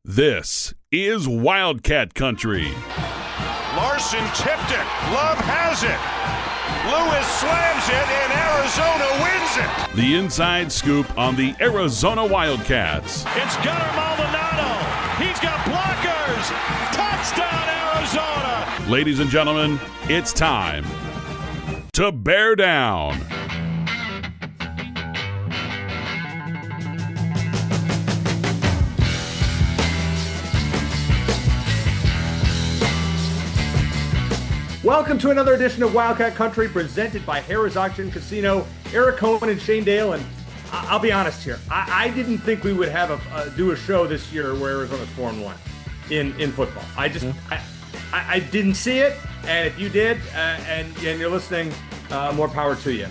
This is Wildcat Country. Larson tipped it. Love has it. Lewis slams it, and Arizona wins it. The inside scoop on the Arizona Wildcats. It's Gunnar Maldonado. He's got blockers. Touchdown, Arizona. Ladies and gentlemen, it's time to bear down. Welcome to another edition of Wildcat Country presented by Harrah's Auction Casino. Eric Cohen and Shane Dale, and I'll be honest here. I didn't think we would have do a show this year where Arizona's 4-1 in football. I didn't see it, and if you did, and you're listening, more power to you.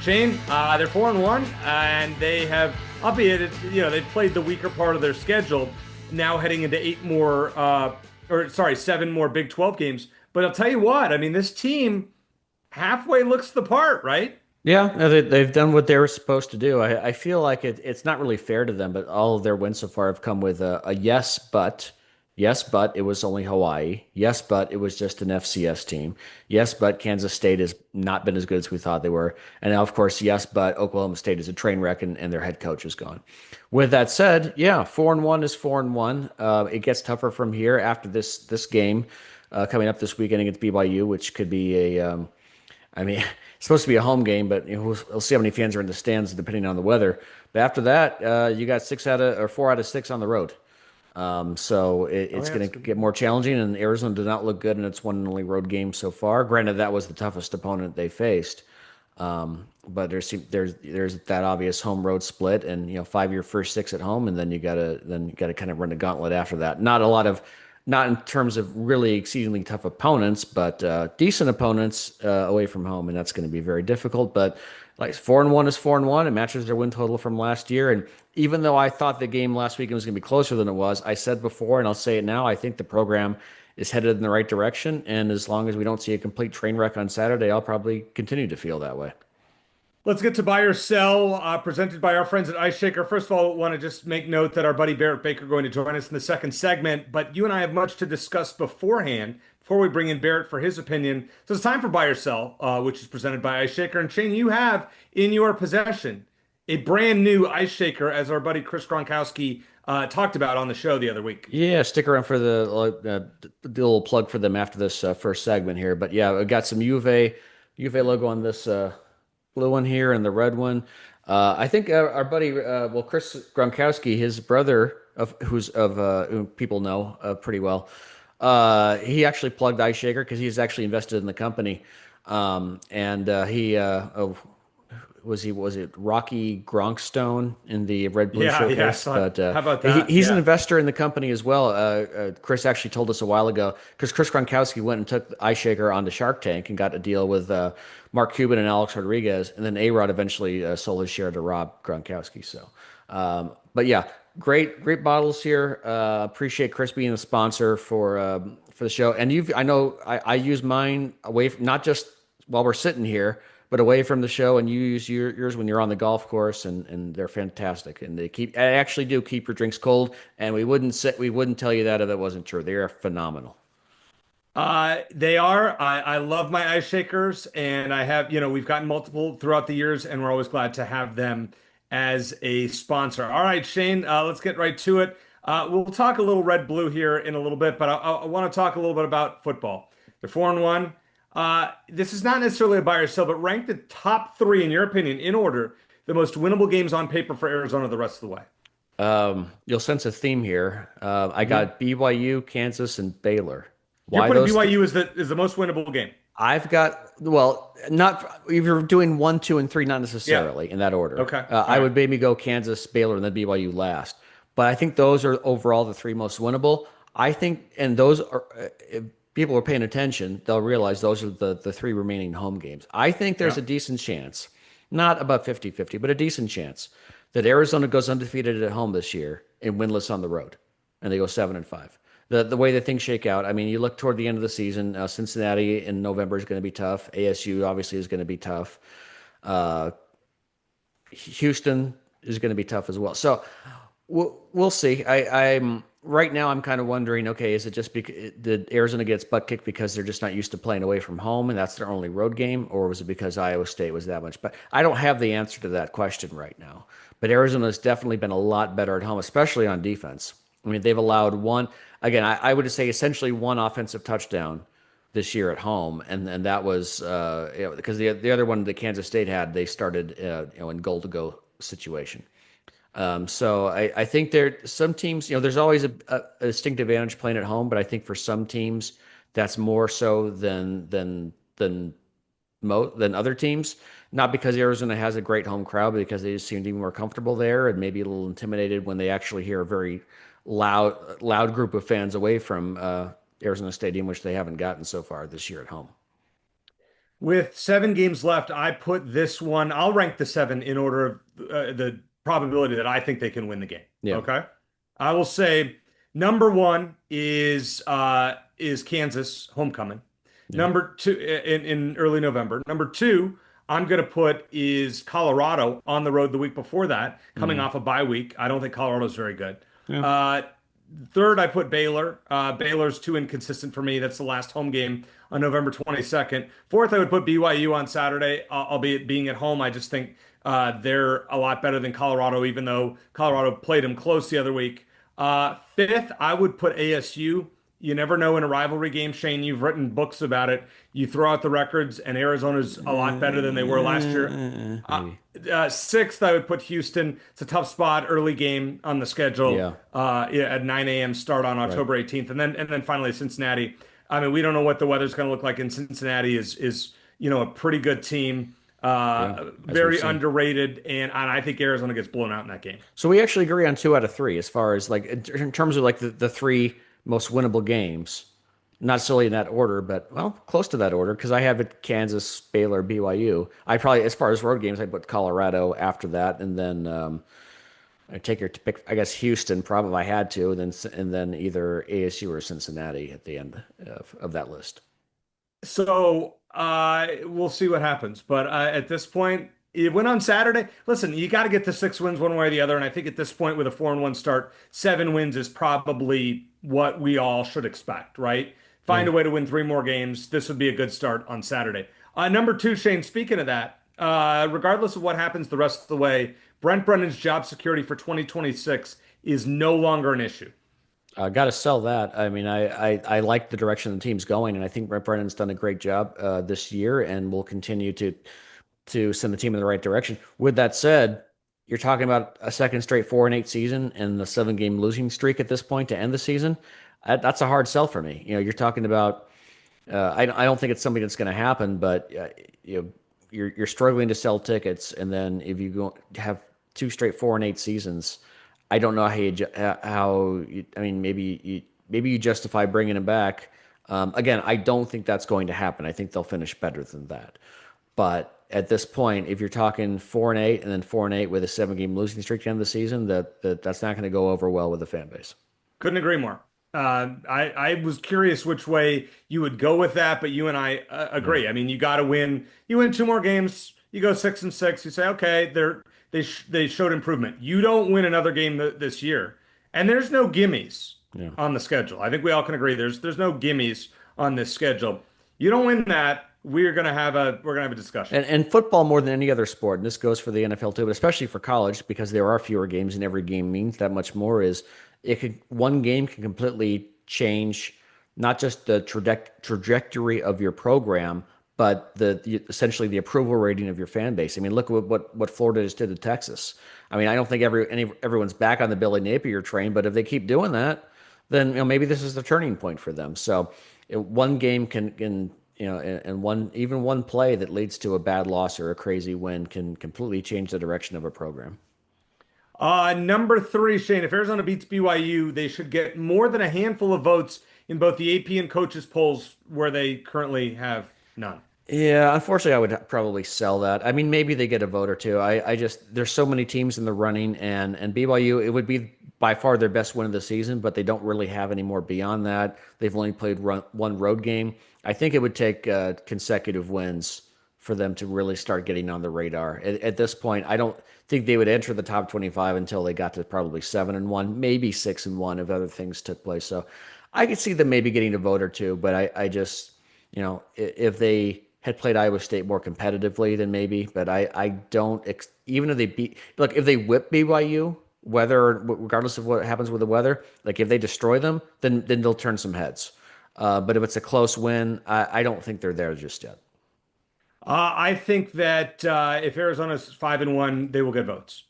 Shane, they're 4-1, and they have, albeit they've played the weaker part of their schedule, now heading into 7 more Big 12 games. But I'll tell you what, I mean, this team halfway looks the part, right? Yeah, they've done what they were supposed to do. I feel like it's not really fair to them, but all of their wins so far have come with a yes, but it was only Hawaii. Yes, but it was just an FCS team. Yes, but Kansas State has not been as good as we thought they were. And now, of course, yes, but Oklahoma State is a train wreck and their head coach is gone. With that said, yeah, 4-1 is 4-1. It gets tougher from here after this game. Coming up this weekend against BYU, which could be it's supposed to be a home game, but we'll see how many fans are in the stands depending on the weather. But after that, you got 4 out of 6 on the road. So it's going to get more challenging, and Arizona did not look good in its one and only road game so far. Granted, that was the toughest opponent they faced. But there's that obvious home road split, and 5 your first 6 at home, and then you gotta kind of run the gauntlet after that. Not in terms of really exceedingly tough opponents, but decent opponents away from home, and that's going to be very difficult. But like 4-1 is 4-1. It matches their win total from last year. And even though I thought the game last weekend was going to be closer than it was, I said before, and I'll say it now, I think the program is headed in the right direction. And as long as we don't see a complete train wreck on Saturday, I'll probably continue to feel that way. Let's get to buy or sell, presented by our friends at Ice Shaker. First of all, I want to just make note that our buddy Barrett Baker is going to join us in the second segment, but you and I have much to discuss beforehand before we bring in Barrett for his opinion. So it's time for buy or sell, which is presented by Ice Shaker. And Shane, you have in your possession a brand new Ice Shaker, as our buddy Chris Gronkowski talked about on the show the other week. Yeah, stick around for the little plug for them after this first segment here. But yeah, we got some U of A logo on this blue one here and the red one. I think our buddy, Chris Gronkowski, his brother, who people know pretty well, he actually plugged Ice Shaker because he's actually invested in the company. Was it Rocky Gronkstone in the Red Blue Showcase? Yeah. But how about that? He's an investor in the company as well. Chris actually told us a while ago, because Chris Gronkowski went and took Ice Shaker onto Shark Tank and got a deal with Mark Cuban and Alex Rodriguez, and then A-Rod eventually sold his share to Rob Gronkowski. So, but yeah, great bottles here. Appreciate Chris being a sponsor for the show. And I know I use mine away from, not just while we're sitting here, but away from the show, and you use yours when you're on the golf course, and they're fantastic. And they actually do keep your drinks cold, and we wouldn't tell you that if it wasn't true. They are phenomenal. They are. I love my Ice Shakers, and I have, we've gotten multiple throughout the years, and we're always glad to have them as a sponsor. All right, Shane, let's get right to it. We'll talk a little red blue here in a little bit, but I want to talk a little bit about football. They're 4-1. This is not necessarily a buy or sell, but rank the top 3, in your opinion, in order, the most winnable games on paper for Arizona the rest of the way. You'll sense a theme here. I got BYU, Kansas, and Baylor. You're putting BYU as the most winnable game. I've got, not if you're doing 1, 2, and 3, not necessarily in that order. Okay. I would maybe go Kansas, Baylor, and then BYU last. But I think those are overall the 3 most winnable. I think, and those are, if people are paying attention, they'll realize those are the 3 remaining home games. I think there's a decent chance, not about 50-50, but a decent chance that Arizona goes undefeated at home this year and winless on the road, and they go 7-5. The way that things shake out, I mean, you look toward the end of the season, Cincinnati in November is going to be tough. ASU obviously is going to be tough. Houston is going to be tough as well. So we'll see. right now I'm kind of wondering, okay, is it just because did Arizona gets butt kicked because they're just not used to playing away from home and that's their only road game, or was it because Iowa State was that much? But I don't have the answer to that question right now. But Arizona's definitely been a lot better at home, especially on defense. I mean, they've allowed one again. I would say essentially one offensive touchdown this year at home, and that was because the other one that Kansas State had, they started in goal to go situation. So I think there some teams, there's always a distinct advantage playing at home, but I think for some teams that's more so than other teams. Not because Arizona has a great home crowd, but because they just seem to be more comfortable there and maybe a little intimidated when they actually hear a very loud group of fans away from Arizona Stadium, which they haven't gotten so far this year at home. With 7 games left, I put this one. I'll rank the seven in order of the probability that I think they can win the game. Yeah. Okay. I will say number one is Kansas homecoming. Yeah. Number two in early November. Number two, I'm gonna put is Colorado on the road the week before that, coming off a bye week. I don't think Colorado's very good. Yeah. Third, I put Baylor. Baylor's too inconsistent for me. That's the last home game on November 22nd. Fourth, I would put BYU on Saturday, albeit being at home. I just think they're a lot better than Colorado, even though Colorado played them close the other week. Fifth, I would put ASU. You never know in a rivalry game, Shane. You've written books about it. You throw out the records, and Arizona's a lot better than they were last year. Sixth, I would put Houston. It's a tough spot, early game on the schedule. Yeah, at 9 a.m. start on October 18th, and then finally Cincinnati. I mean, we don't know what the weather's going to look like in Cincinnati. Is a pretty good team. Very underrated, and I think Arizona gets blown out in that game. So we actually agree on 2 out of 3 as far as like in terms of like the 3 most winnable games. Not necessarily in that order, but well, close to that order because I have it Kansas, Baylor, BYU. I probably, as far as road games, I put Colorado after that, and then I take your pick. I guess Houston probably I had to, and then either ASU or Cincinnati at the end of that list. So we'll see what happens. But at this point, it went on Saturday. Listen, you got to get to 6 wins one way or the other. And I think at this point, with a 4-1 start, 7 wins is probably what we all should expect, right? Find a way to win 3 more games. This would be a good start on Saturday. Number 2, Shane, speaking of that, regardless of what happens the rest of the way, Brent Brennan's job security for 2026 is no longer an issue. Got to sell that. I mean, I like the direction the team's going, and I think Brent Brennan's done a great job this year, and will continue to send the team in the right direction. With that said, you're talking about a second straight 4-8 season and the 7-game losing streak at this point to end the season. That's a hard sell for me. You're talking about. I don't think it's something that's going to happen, but you're struggling to sell tickets, and then if you go have 2 straight 4-8 seasons, I don't know I mean, maybe you justify bringing him back. Again, I don't think that's going to happen. I think they'll finish better than that. But at this point, if you're talking 4-8 and then 4-8 with a 7-game losing streak at the end of the season, that's not going to go over well with the fan base. Couldn't agree more. I was curious which way you would go with that, but you and I agree. I mean, you got to win. You win 2 more games. You go 6-6. You say, okay, they showed improvement. You don't win another game this year, and there's no gimmies on the schedule. I think we all can agree. There's no gimmies on this schedule. You don't win that, we're gonna have a discussion. And football more than any other sport, and this goes for the NFL too, but especially for college because there are fewer games and every game means that much more. One game can completely change not just the trajectory of your program, but essentially the approval rating of your fan base. I mean, look at what Florida just did to Texas. I mean, I don't think everyone's back on the Billy Napier train, but if they keep doing that, then maybe this is the turning point for them. So one game can and one play that leads to a bad loss or a crazy win can completely change the direction of a program. Number 3, Shane, if Arizona beats BYU, they should get more than a handful of votes in both the AP and coaches polls where they currently have none. Yeah, unfortunately, I would probably sell that. I mean, maybe they get a vote or two. I just there's so many teams in the running, and BYU, it would be by far their best win of the season, but they don't really have any more beyond that. They've only played one road game. I think it would take consecutive wins for them to really start getting on the radar. At this point, I don't think they would enter the top 25 until they got to probably 7-1, maybe 6-1 if other things took place. So I could see them maybe getting a vote or two, but I just, if they had played Iowa State more competitively, then maybe. But I don't, even if they look, if they whip BYU, regardless of what happens with the weather, like if they destroy them, then they'll turn some heads. But if it's a close win, I don't think they're there just yet. I think that if Arizona's 5-1, they will get votes.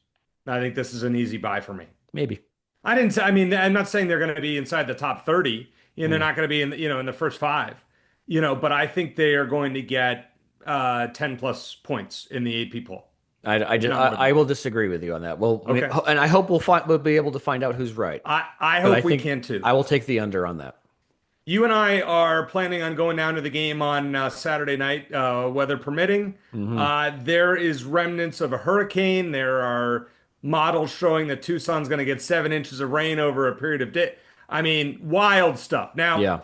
I think this is an easy buy for me. Maybe. I didn't say, I mean, I'm not saying they're going to be inside the top 30 and they're not going to be in the first five, but I think they are going to get 10 plus points in the AP poll. I will disagree with you on that. Well, Okay. and I hope we'll be able to find out who's right. I But hope we think can too. I will take the under on that. You and I are planning on going down to the game on Saturday night, weather permitting. There is remnants of a hurricane. There are models showing that Tucson's going to get 7 inches of rain over a period of day. I mean, wild stuff. Now, Yeah.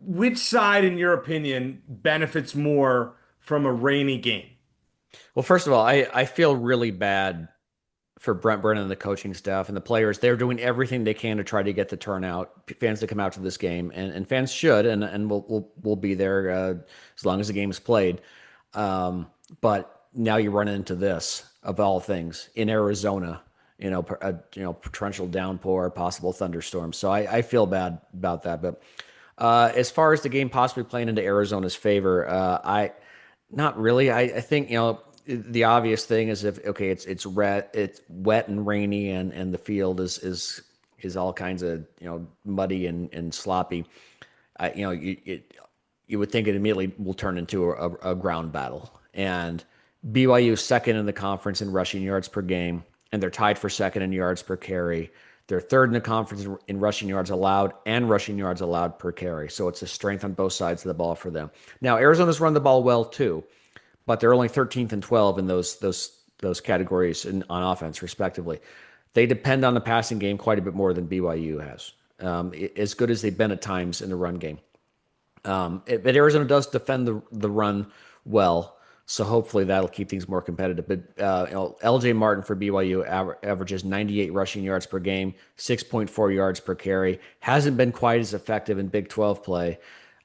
which side, in your opinion, benefits more from a rainy game? Well, first of all, I feel really bad for Brent Brennan and the coaching staff and the players. They're doing everything they can to try to get the turnout, fans to come out to this game, and fans should, and we'll be there as long as the game is played. But now you run into this, of all things, in Arizona, torrential downpour, possible thunderstorm. So I feel bad about that. But as far as the game possibly playing into Arizona's favor, not really. I think, the obvious thing is it's wet and rainy and the field is all kinds of muddy and sloppy. You would think it immediately will turn into a ground battle. And BYU second in the conference in rushing yards per game, and they're tied for second in yards per carry. They're third in the conference in rushing yards allowed and rushing yards allowed per carry. So it's a strength on both sides of the ball for them. Now Arizona's run the ball well too, but they're only 13th and 12 in those categories on offense, respectively. They depend on the passing game quite a bit more than BYU has, as good as they've been at times in the run game. But Arizona does defend the run well, so hopefully that'll keep things more competitive. But LJ Martin for BYU averages 98 rushing yards per game, 6.4 yards per carry. Hasn't been quite as effective in Big 12 play.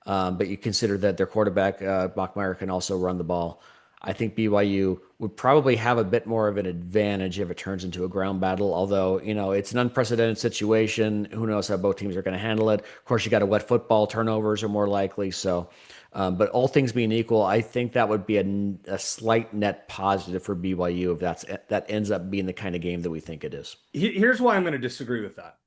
But you consider that their quarterback, Bachmeier, can also run the ball. I think BYU would probably have a bit more of an advantage if it turns into a ground battle, although, it's an unprecedented situation. Who knows how both teams are going to handle it. Of course, you got a wet football. Turnovers are more likely. So, but all things being equal, I think that would be a slight net positive for BYU if that ends up being the kind of game that we think it is. Here's why I'm going to disagree with that.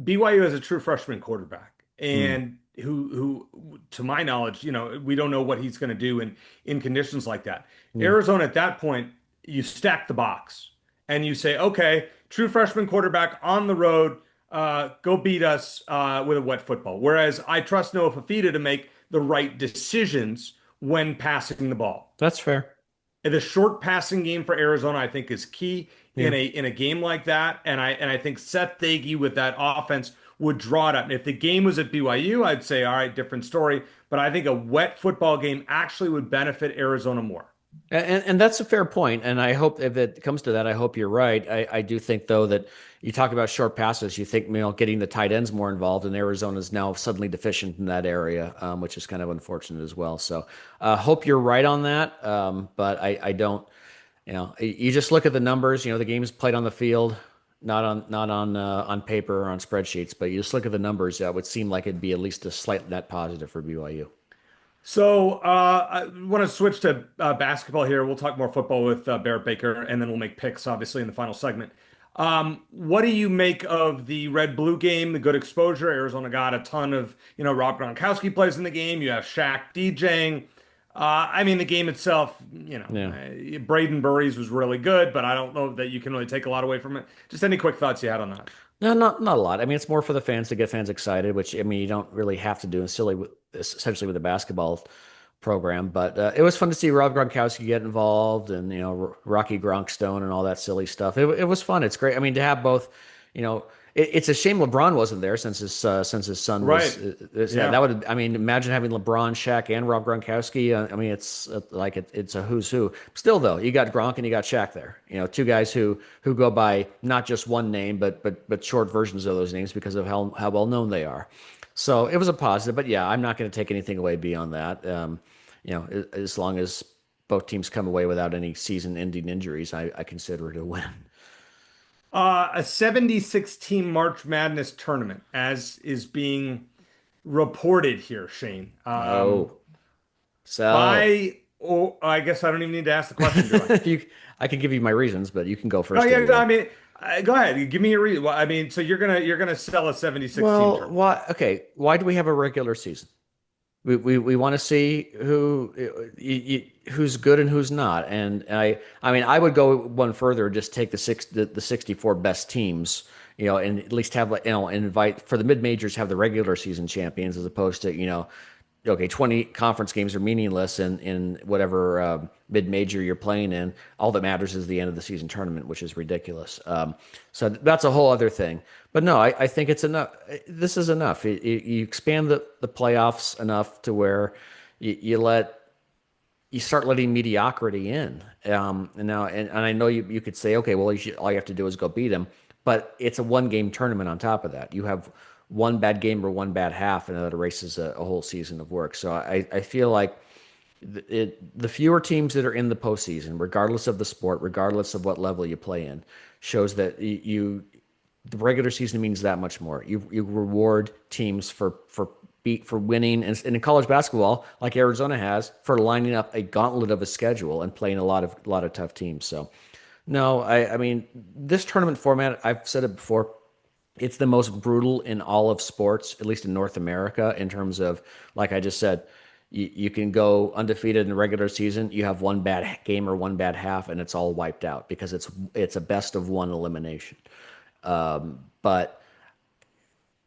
BYU has a true freshman quarterback, and who, to my knowledge, we don't know what he's going to do in conditions like that. Arizona, at that point, you stack the box and you say, okay, true freshman quarterback on the road, go beat us with a wet football. Whereas I trust Noah Fafita to make the right decisions when passing the ball. That's fair. The short passing game for Arizona, I think, is key in a game like that. And I think Seth Thagey with that offense would draw it up. And if the game was at BYU, I'd say, all right, different story. But I think a wet football game actually would benefit Arizona more. And that's a fair point. And I hope if it comes to that, I hope you're right. I do think, though, that you talk about short passes, you think, getting the tight ends more involved, and Arizona is now suddenly deficient in that area, which is kind of unfortunate as well. So hope you're right on that. But I don't, you just look at the numbers, the game's played on the field, not on paper or on spreadsheets, but you just look at the numbers, it would seem like it'd be at least a slight net positive for BYU. So I want to switch to basketball here. We'll talk more football with Barrett Baker, and then we'll make picks, obviously, in the final segment. What do you make of the red-blue game, the good exposure? Arizona got a ton of, Rob Gronkowski plays in the game. You have Shaq DJing. The game itself, Braden Burries was really good, but I don't know that you can really take a lot away from it. Just any quick thoughts you had on that? No, not a lot. It's more for the fans to get fans excited, which, you don't really have to do essentially with the basketball program. But it was fun to see Rob Gronkowski get involved and, Rocky Gronkstone and all that silly stuff. It was fun. It's great. To have both, It's a shame LeBron wasn't there since his son was. Right. Yeah, Yeah. that would. I mean, imagine having LeBron, Shaq, and Rob Gronkowski. I mean, it's like it's a who's who. Still, though, you got Gronk and you got Shaq there. You know, two guys who go by not just one name, but short versions of those names because of how well known they are. So it was a positive. But yeah, I'm not going to take anything away beyond that. You know, as long as both teams come away without any season-ending injuries, I consider it a win. A 76 team March Madness tournament, as is being reported here, Shane. Oh, so By, oh, I guess I don't even need to ask the question, do I? you, I can give you my reasons, but you can go Oh first if yeah, you no, I want. mean, go ahead. Give me a reason. Well, I mean, so you're gonna sell a 76 team Well, tournament. why? Okay, why do we have a regular season? We want to see who's good and who's not. And I mean I would go one further, just take the 64 best teams, you know, and at least have like and invite for the mid majors have the regular season champions as opposed to okay, 20 conference games are meaningless in whatever mid major you're playing in. All that matters is the end of the season tournament, which is ridiculous. So that's a whole other thing. But no, I think it's enough. This is enough. You expand the playoffs enough to where you start letting mediocrity in. And I know you could say, okay, well, all you have to do is go beat them, but it's a one game tournament on top of that. You have one bad game or one bad half, and that erases a whole season of work. So I feel like the fewer teams that are in the postseason, regardless of the sport, regardless of what level you play in, shows that the regular season means that much more. You reward teams for winning, and in college basketball, like Arizona has, for lining up a gauntlet of a schedule and playing a lot of tough teams. So, no, I mean this tournament format. I've said it before. It's the most brutal in all of sports, at least in North America, in terms of, like I just said, you can go undefeated in the regular season. You have one bad game or one bad half, and it's all wiped out because it's a best of one elimination. But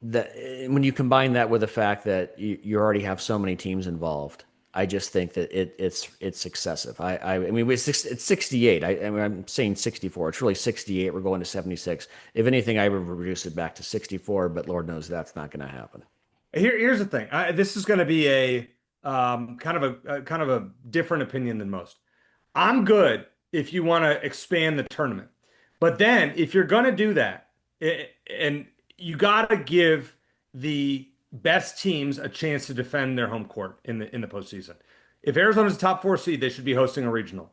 that when you combine that with the fact that you already have so many teams involved, I just think that it's excessive. I mean it's 68. I mean I'm saying 64. It's really 68. We're going to 76. If anything, I would reduce it back to 64. But Lord knows that's not going to happen. Here's the thing. This is going to be a kind of a different opinion than most. I'm good if you want to expand the tournament, but then if you're going to do that, and you got to give the best teams a chance to defend their home court in the postseason. If Arizona's a top four seed, they should be hosting a regional.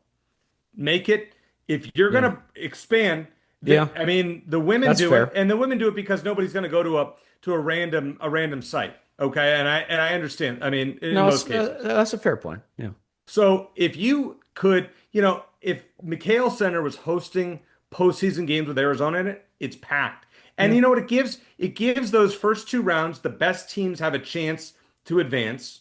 Make it if you're going Yeah, to expand. yeah, I mean, the women that's do it, fair. and the women do it because nobody's going to go to a random site. Okay, and I understand. I mean, in No, most cases. that's a fair point. Yeah, So if you could, if McHale Center was hosting postseason games with Arizona in it, it's packed. And yeah, you know what it gives? It gives those first two rounds, the best teams have a chance to advance.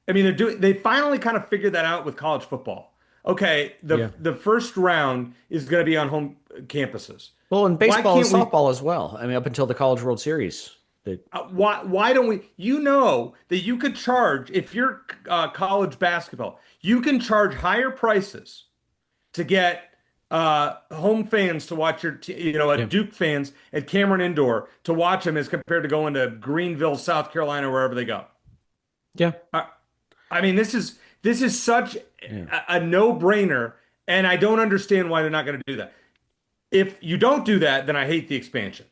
I mean, they finally kind of figured that out with college football. Okay, the yeah. the first round is going to be on home campuses. Well, in Why baseball and can't we softball as well. I mean, up until the College World Series. why don't we? You know that you could charge if you're college basketball, you can charge higher prices to get home fans to watch Yeah, Duke fans at Cameron Indoor to watch them as compared to going to Greenville, South Carolina, wherever they go. yeah, I, I mean, this is such yeah. a no-brainer, and I don't understand why they're not going to do that. If you don't do that, then I hate the expansion.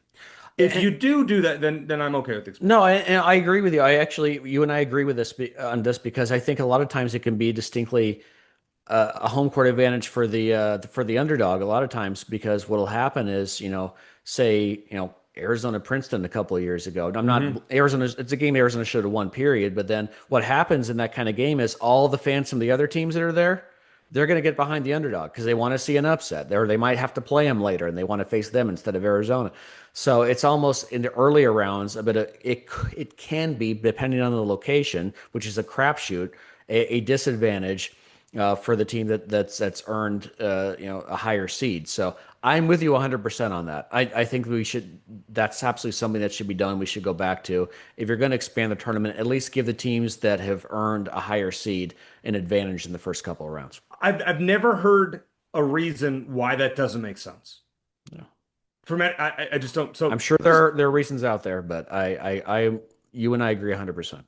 If And, you do that, then I'm okay with the expansion. no, and I agree with you. You and I agree with this on this because I think a lot of times it can be distinctly a home court advantage for the underdog. A lot of times because what'll happen is say Arizona Princeton a couple of years ago. I'm not Hmm. Arizona. It's a game Arizona should have won. Period. But then what happens in that kind of game is all the fans from the other teams that are there. They're going to get behind the underdog because they want to see an upset. Or they might have to play them later, and they want to face them instead of Arizona. So it's almost in the earlier rounds, but it can be depending on the location, which is a crapshoot, a disadvantage for the team that's earned a higher seed. So I'm with you 100% on that. I think we should. That's absolutely something that should be done. We should go back to if you're going to expand the tournament, at least give the teams that have earned a higher seed an advantage in the first couple of rounds. I've never heard a reason why that doesn't make sense. Yeah. I just don't. So I'm sure there are reasons out there, but you and I agree 100%.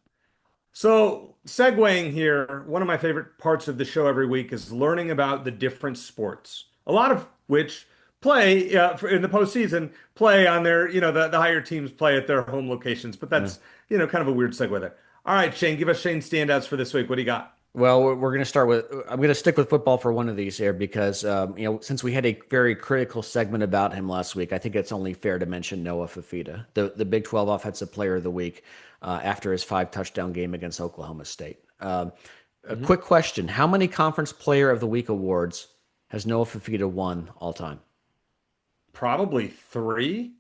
So, segueing here, one of my favorite parts of the show every week is learning about the different sports, a lot of which play in the postseason, play on their, the higher teams play at their home locations. But Yeah. that's, kind of a weird segue there. All right, Shane, give us Shane's standouts for this week. What do you got? Well, we're going to start with. I'm going to stick with football for one of these here because since we had a very critical segment about him last week, I think it's only fair to mention Noah Fafita, the Big 12 Offensive Player of the Week, after his 5-touchdown game against Oklahoma State. A quick question: how many Conference Player of the Week awards has Noah Fafita won all time? Probably three,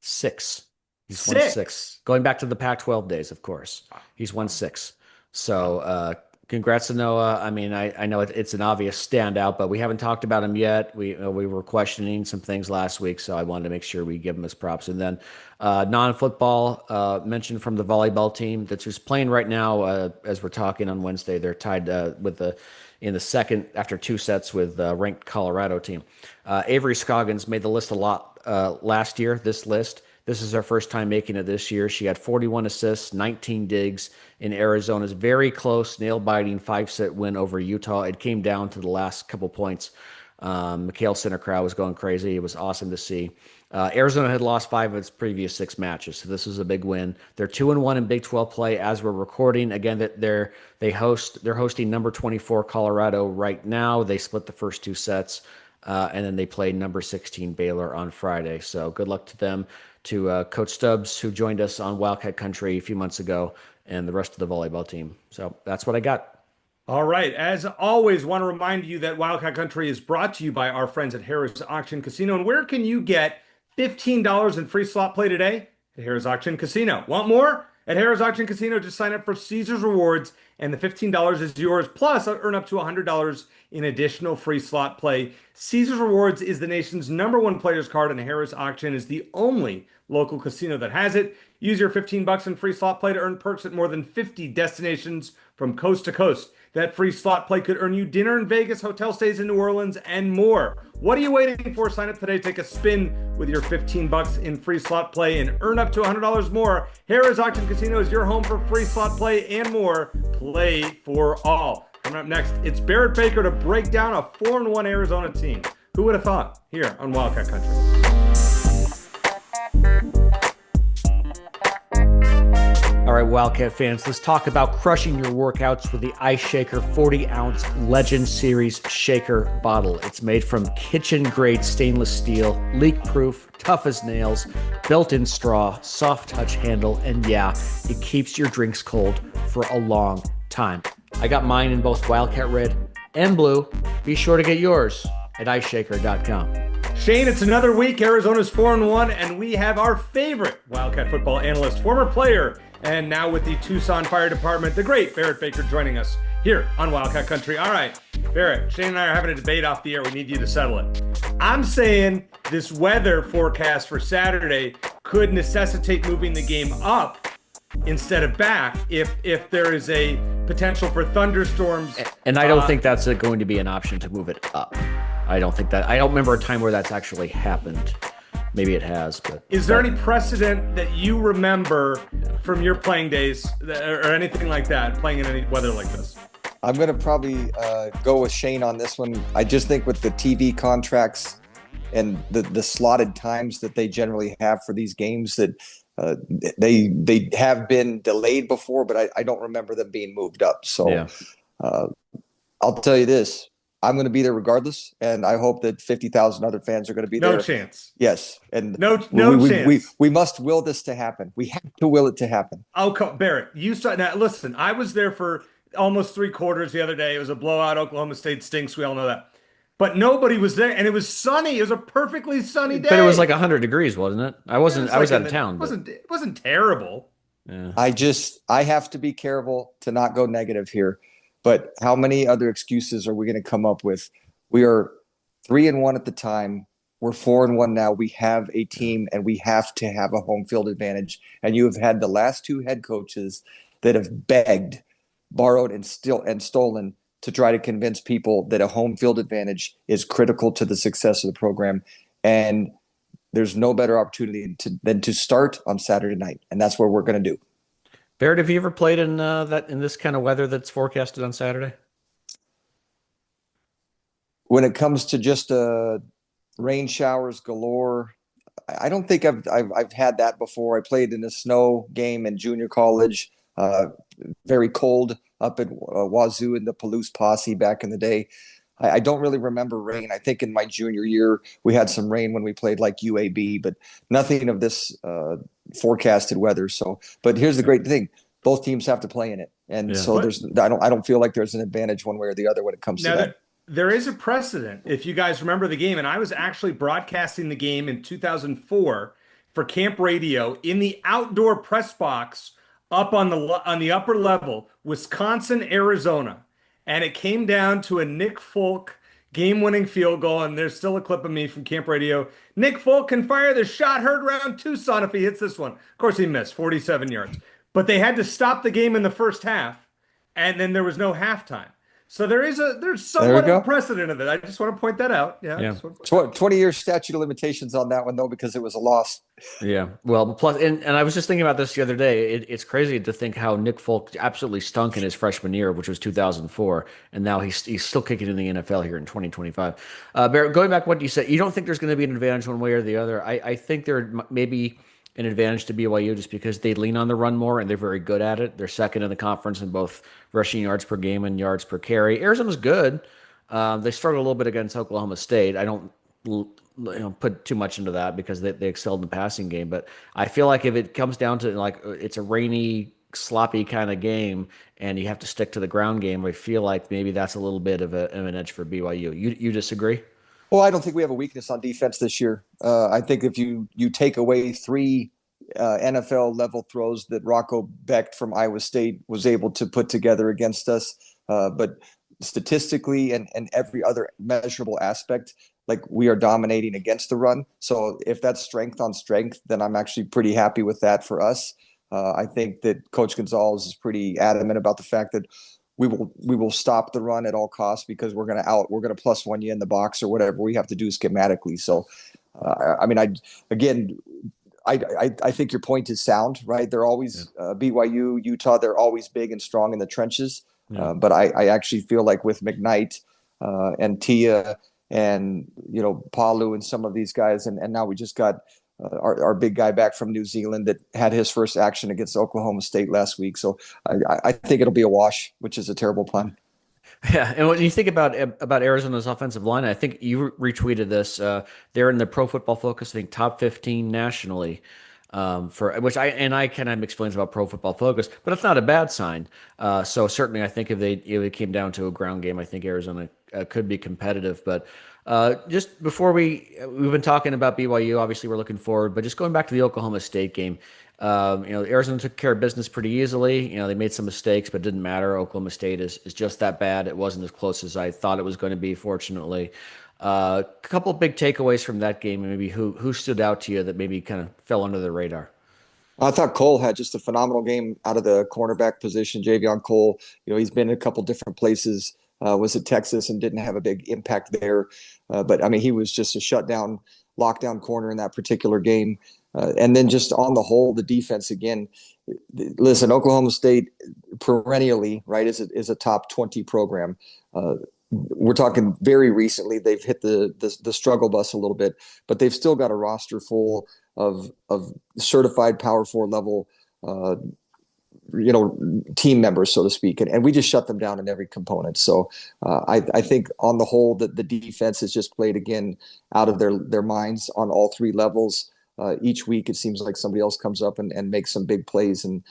6. He's won six. 6. Going back to the Pac-12 days, of course. He's won 6. So congrats to Noah. I mean, I know it's an obvious standout, but we haven't talked about him yet. We were questioning some things last week, so I wanted to make sure we give him his props. And then non-football mentioned from the volleyball team that's just playing right now as we're talking on Wednesday. They're tied in the second after 2 sets with the ranked Colorado team. Avery Scoggins made the list a lot last year, this list. This is her first time making it this year. She had 41 assists, 19 digs in Arizona's very close, nail-biting 5-set win over Utah. It came down to the last couple points. Mikhail Center crowd was going crazy. It was awesome to see. Arizona had lost 5 of its previous 6 matches, so this was a big win. They're 2-1 in Big 12 play as we're recording. Again, they're hosting number 24 Colorado right now. They split the first 2 sets, and then they play number 16 Baylor on Friday. So good luck to them, to Coach Stubbs, who joined us on Wildcat Country a few months ago, and the rest of the volleyball team. So that's what I got. All right. As always, want to remind you that Wildcat Country is brought to you by our friends at Harrah's Auction Casino. And where can you get $15 in free slot play today? At Harrah's Auction Casino. Want more? At Harrah's Auction Casino, just sign up for Caesars Rewards, and the $15 is yours. Plus, earn up to $100 in additional free slot play. Caesars Rewards is the nation's #1 players card, and Harrah's Auction is the only local casino that has it. Use your $15 in free slot play to earn perks at more than 50 destinations from coast to coast. That free slot play could earn you dinner in Vegas, hotel stays in New Orleans, and more. What are you waiting for? Sign up today. Take a spin with your $15 in free slot play and earn up to $100 more. Harrah's Auction Casino is your home for free slot play and more. Play for all. Coming up next, it's Barrett Baker to break down a 4-1 Arizona team. Who would have thought? Here on Wildcat Country. All right, Wildcat fans, let's talk about crushing your workouts with the Ice Shaker 40-ounce Legend Series shaker bottle. It's made from kitchen-grade stainless steel, leak-proof, tough as nails, built-in straw, soft touch handle, and yeah, it keeps your drinks cold for a long time. I got mine in both Wildcat Red and Blue. Be sure to get yours at iceshaker.com. Shane, it's another week. Arizona's 4-1, and we have our favorite Wildcat football analyst, former player, and now with the Tucson Fire Department, the great Barrett Baker, joining us here on Wildcat Country. All right, Barrett, Shane and I are having a debate off the air. We need you to settle it. I'm saying this weather forecast for Saturday could necessitate moving the game up instead of back if there is a potential for thunderstorms. And I don't think that's going to be an option to move it up. I don't remember a time where that's actually happened. Maybe it has, but is there any precedent that you remember from your playing days or anything like that, playing in any weather like this? I'm going to probably go with Shane on this one. I just think with the TV contracts and the slotted times that they generally have for these games, that they have been delayed before, but I don't remember them being moved up. So yeah. I'll tell you this. I'm going to be there regardless, and I hope that 50,000 other fans are going to be there. No chance. Yes, and no chance. We must will this to happen. We have to will it to happen. Oh, Barrett, you saw now. Listen, I was there for almost 3 quarters the other day. It was a blowout. Oklahoma State stinks. We all know that. But nobody was there, and it was sunny. It was a perfectly sunny day. But it was like 100 degrees, wasn't it? I was out of town. It wasn't terrible. Yeah. I have to be careful to not go negative here. But how many other excuses are we going to come up with? We are 3-1 at the time. We're 4-1 now. We have a team, and we have to have a home field advantage. And you have had the last 2 head coaches that have begged, borrowed, and stolen to try to convince people that a home field advantage is critical to the success of the program. And there's no better opportunity than to start on Saturday night, and that's what we're going to do. Barrett, have you ever played in this kind of weather that's forecasted on Saturday? When it comes to just rain showers galore, I don't think I've had that before. I played in a snow game in junior college, very cold up at Wazoo in the Palouse Posse back in the day. I don't really remember rain. I think in my junior year we had some rain when we played like UAB, but nothing of this forecasted weather. So, but here's the great thing: both teams have to play in it, and so I don't feel like there's an advantage one way or the other when it comes to that. There is a precedent, if you guys remember the game, and I was actually broadcasting the game in 2004 for Camp Radio in the outdoor press box up on the upper level, Wisconsin, Arizona, and it came down to a Nick Folk game-winning field goal, and there's still a clip of me from Camp Radio. Nick Folk can fire the shot heard around Tucson if he hits this one. Of course, he missed 47 yards, but they had to stop the game in the first half, and then there was no halftime. So there's somewhat of a precedent of it. I just want to point that out. Yeah. 20-year statute of limitations on that one though, because it was a loss. Yeah. Well, plus, and I was just thinking about this the other day. It's crazy to think how Nick Folk absolutely stunk in his freshman year, which was 2004, and now he's still kicking in the NFL here in 2025. Barrett, going back to what you said, you don't think there's going to be an advantage one way or the other. I think there may be an advantage to BYU just because they lean on the run more and they're very good at it. They're second in the conference in both rushing yards per game and yards per carry. Arizona's good. They struggled a little bit against Oklahoma State. I don't put too much into that because they excelled in the passing game. But I feel like if it comes down to like it's a rainy, sloppy kind of game and you have to stick to the ground game, I feel like maybe that's a little bit of an edge for BYU. You disagree? Well, I don't think we have a weakness on defense this year. I think if you take away three NFL level throws that Rocco Becht from Iowa State was able to put together against us, but statistically and every other measurable aspect, like we are dominating against the run. So if that's strength on strength, then I'm actually pretty happy with that for us. I think that Coach Gonzalez is pretty adamant about the fact that we will stop the run at all costs because we're going to plus one you in the box or whatever we have to do schematically. So, I think your point is sound, right? They're always BYU, Utah. They're always big and strong in the trenches. Yeah. But I actually feel like with McKnight and Tia and Palu and some of these guys, and now we just got our big guy back from New Zealand that had his first action against Oklahoma State last week. So I think it'll be a wash, which is a terrible pun. Yeah, and when you think about Arizona's offensive line, I think you retweeted this. They're in the Pro Football Focus, I think top 15 nationally. For which I kind of explains about Pro Football Focus, but it's not a bad sign. So certainly, I think if it came down to a ground game, I think Arizona could be competitive. But just before we've been talking about BYU, obviously we're looking forward, but just going back to the Oklahoma State game, Arizona took care of business pretty easily. They made some mistakes, but it didn't matter. Oklahoma State is just that bad. It wasn't as close as I thought it was going to be, fortunately. A couple of big takeaways from that game, and maybe who stood out to you that maybe kind of fell under the radar? I thought Cole had just a phenomenal game out of the cornerback position. Javion Cole, he's been in a couple different places, was at Texas and didn't have a big impact there. But I mean, he was just a shutdown, lockdown corner in that particular game. And then just on the whole, the defense again. Listen, Oklahoma State perennially, right, is a top 20 program. We're talking very recently. They've hit the struggle bus a little bit, but they've still got a roster full of certified Power 4 level, team members, so to speak, and we just shut them down in every component. So I think on the whole that the defense has just played again out of their minds on all three levels. Each week it seems like somebody else comes up and makes some big plays, and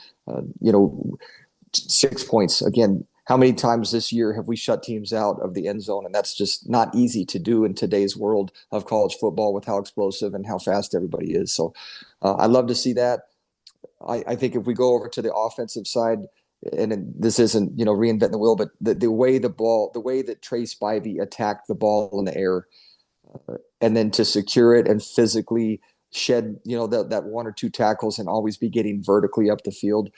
6 points again. How many times this year have we shut teams out of the end zone? And that's just not easy to do in today's world of college football with how explosive and how fast everybody is. So I love to see that. I think if we go over to the offensive side, and this isn't, reinventing the wheel, but the way that Trey Spivey attacked the ball in the air and then to secure it and physically shed, that one or two tackles and always be getting vertically up the field.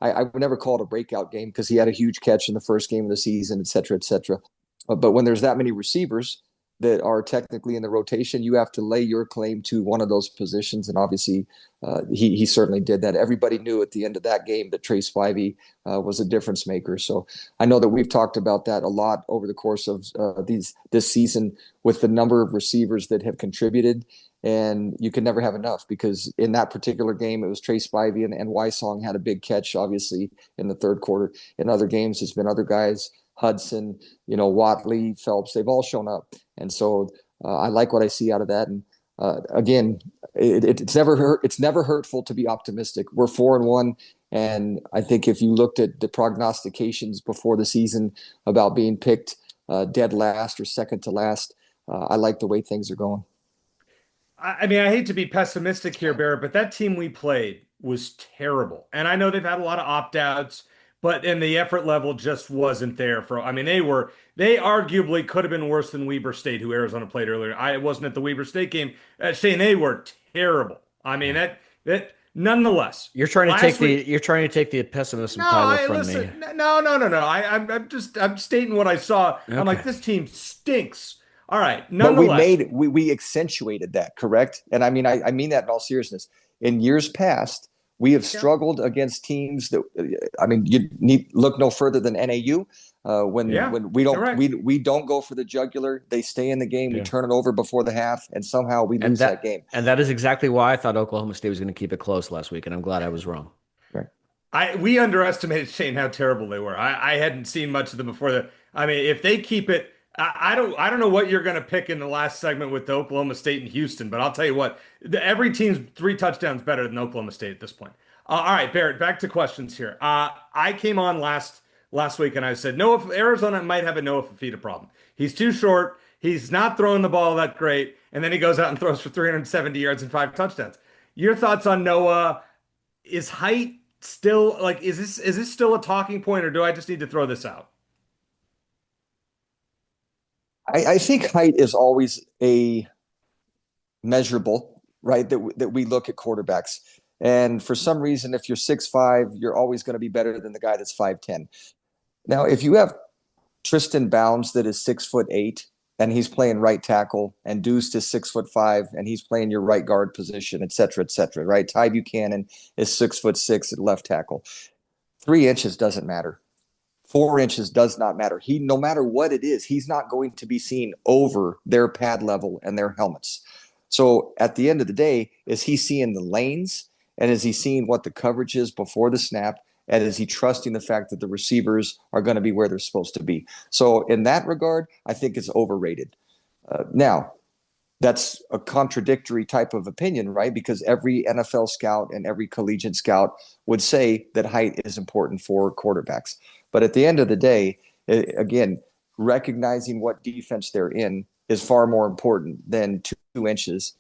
I would never call it a breakout game because he had a huge catch in the first game of the season, et cetera, et cetera. But when there's that many receivers, that are technically in the rotation, you have to lay your claim to one of those positions. And obviously, he certainly did that. Everybody knew at the end of that game that Trey Spivey was a difference maker. So I know that we've talked about that a lot over the course of this season with the number of receivers that have contributed. And you can never have enough, because in that particular game, it was Trey Spivey and Wysong had a big catch, obviously, in the third quarter. In other games, it's been other guys, Hudson, Watley, Phelps, they've all shown up. And so I like what I see out of that. And again, it's never hurtful to be optimistic. We're 4-1. And I think if you looked at the prognostications before the season about being picked dead last or second to last, I like the way things are going. I mean, I hate to be pessimistic here, Barrett, but that team we played was terrible. And I know they've had a lot of opt-outs, but and the effort level just wasn't there for, I mean, they arguably could have been worse than Weber State, who Arizona played earlier. I wasn't at the Weber State game. Shane, they were terrible. I mean, that nonetheless. You're trying to take the pessimism title from listen, me. No. I'm stating what I saw. Okay. I'm like, this team stinks. All right. Nonetheless, but we accentuated that, correct? And I mean that in all seriousness. In years past, we have struggled against teams that, I mean, you need look no further than NAU. When we don't go for the jugular, they stay in the game. We turn it over before the half, and somehow we lose that game. And that is exactly why I thought Oklahoma State was going to keep it close last week, and I'm glad I was wrong. Right. We underestimated, Shane, how terrible they were. I hadn't seen much of them before that. I mean, if they keep it. I don't know what you're going to pick in the last segment with the Oklahoma State and Houston, but I'll tell you what, every team's 3 touchdowns better than Oklahoma State at this point. All right, Barrett, back to questions here. I came on last week and I said Arizona might have a Noah Fafita problem. He's too short. He's not throwing the ball that great, and then he goes out and throws for 370 yards and 5 touchdowns. Your thoughts on Noah? Is height still is this still a talking point, or do I just need to throw this out? I think height is always a measurable, right? That we look at quarterbacks. And for some reason, if you're 6'5", you're always going to be better than the guy that's 5'10". Now, if you have Tristan Bounds that is 6'8", and he's playing right tackle, and Deuce is 6'5", and he's playing your right guard position, et cetera, right? Ty Buchanan is 6'6" at left tackle. 3 inches doesn't matter. 4 inches does not matter. No matter what it is, he's not going to be seen over their pad level and their helmets. So at the end of the day, is he seeing the lanes, and is he seeing what the coverage is before the snap, and is he trusting the fact that the receivers are going to be where they're supposed to be? So in that regard, I think it's overrated. Now, that's a contradictory type of opinion, right? Because every NFL scout and every collegiate scout would say that height is important for quarterbacks. But at the end of the day, again, recognizing what defense they're in is far more important than 2 inches,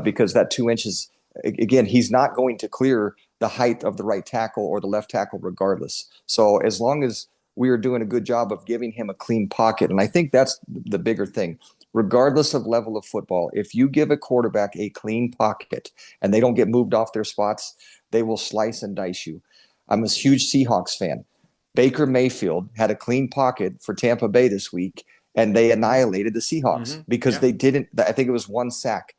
because that 2 inches, again, he's not going to clear the height of the right tackle or the left tackle regardless. So as long as we are doing a good job of giving him a clean pocket, and I think that's the bigger thing, regardless of level of football, if you give a quarterback a clean pocket and they don't get moved off their spots, they will slice and dice you. I'm a huge Seahawks fan. Baker Mayfield had a clean pocket for Tampa Bay this week, and they annihilated the Seahawks because they didn't. I think it was 1 sack,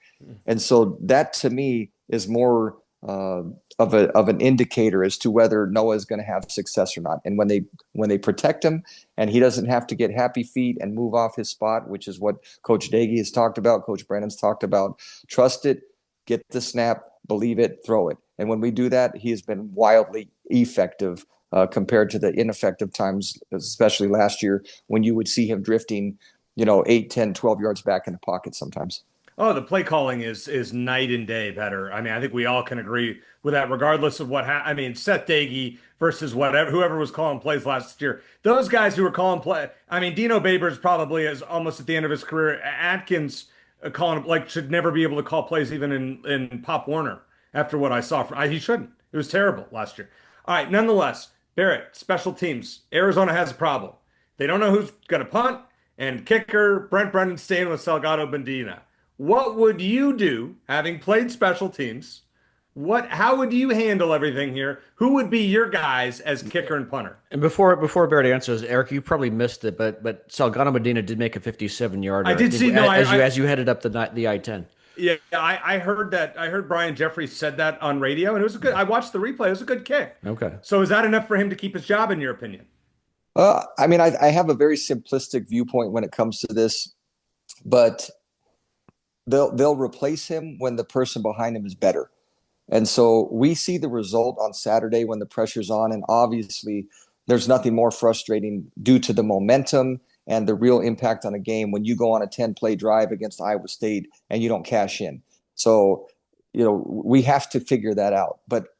and so that to me is more of an indicator as to whether Noah is going to have success or not. And when they protect him and he doesn't have to get happy feet and move off his spot, which is what Coach Daggy has talked about, Coach Brennan's talked about, trust it, get the snap, believe it, throw it. And when we do that, he has been wildly effective compared to the ineffective times, especially last year when you would see him drifting, 8, 10, 12 yards back in the pocket sometimes. Oh, the play calling is night and day better. I mean, I think we all can agree with that, regardless of I mean, Seth Dagey versus whoever was calling plays last year. Those guys who were calling play. I mean, Dino Babers probably is almost at the end of his career. Atkins should never be able to call plays even in Pop Warner after what I saw. He shouldn't. It was terrible last year. All right, nonetheless, Barrett, special teams. Arizona has a problem. They don't know who's going to punt, and kicker Brent Brennan staying with Salgado Bandina. What would you do, having played special teams, How would you handle everything here? Who would be your guys as kicker and punter? And before Barrett answers, Eric, you probably missed it, but Salgado Medina did make a 57 I yarder. I did think see. No, as you headed up the I-10. yeah, I heard that. I heard Brian Jeffries said that on radio, and it was a good. I watched the replay. It was a good kick. Okay. So is that enough for him to keep his job, in your opinion? I mean, I have a very simplistic viewpoint when it comes to this, but they'll replace him when the person behind him is better. And so we see the result on Saturday when the pressure's on, and obviously there's nothing more frustrating due to the momentum and the real impact on a game when you go on a 10-play drive against Iowa State and you don't cash in. So, we have to figure that out. But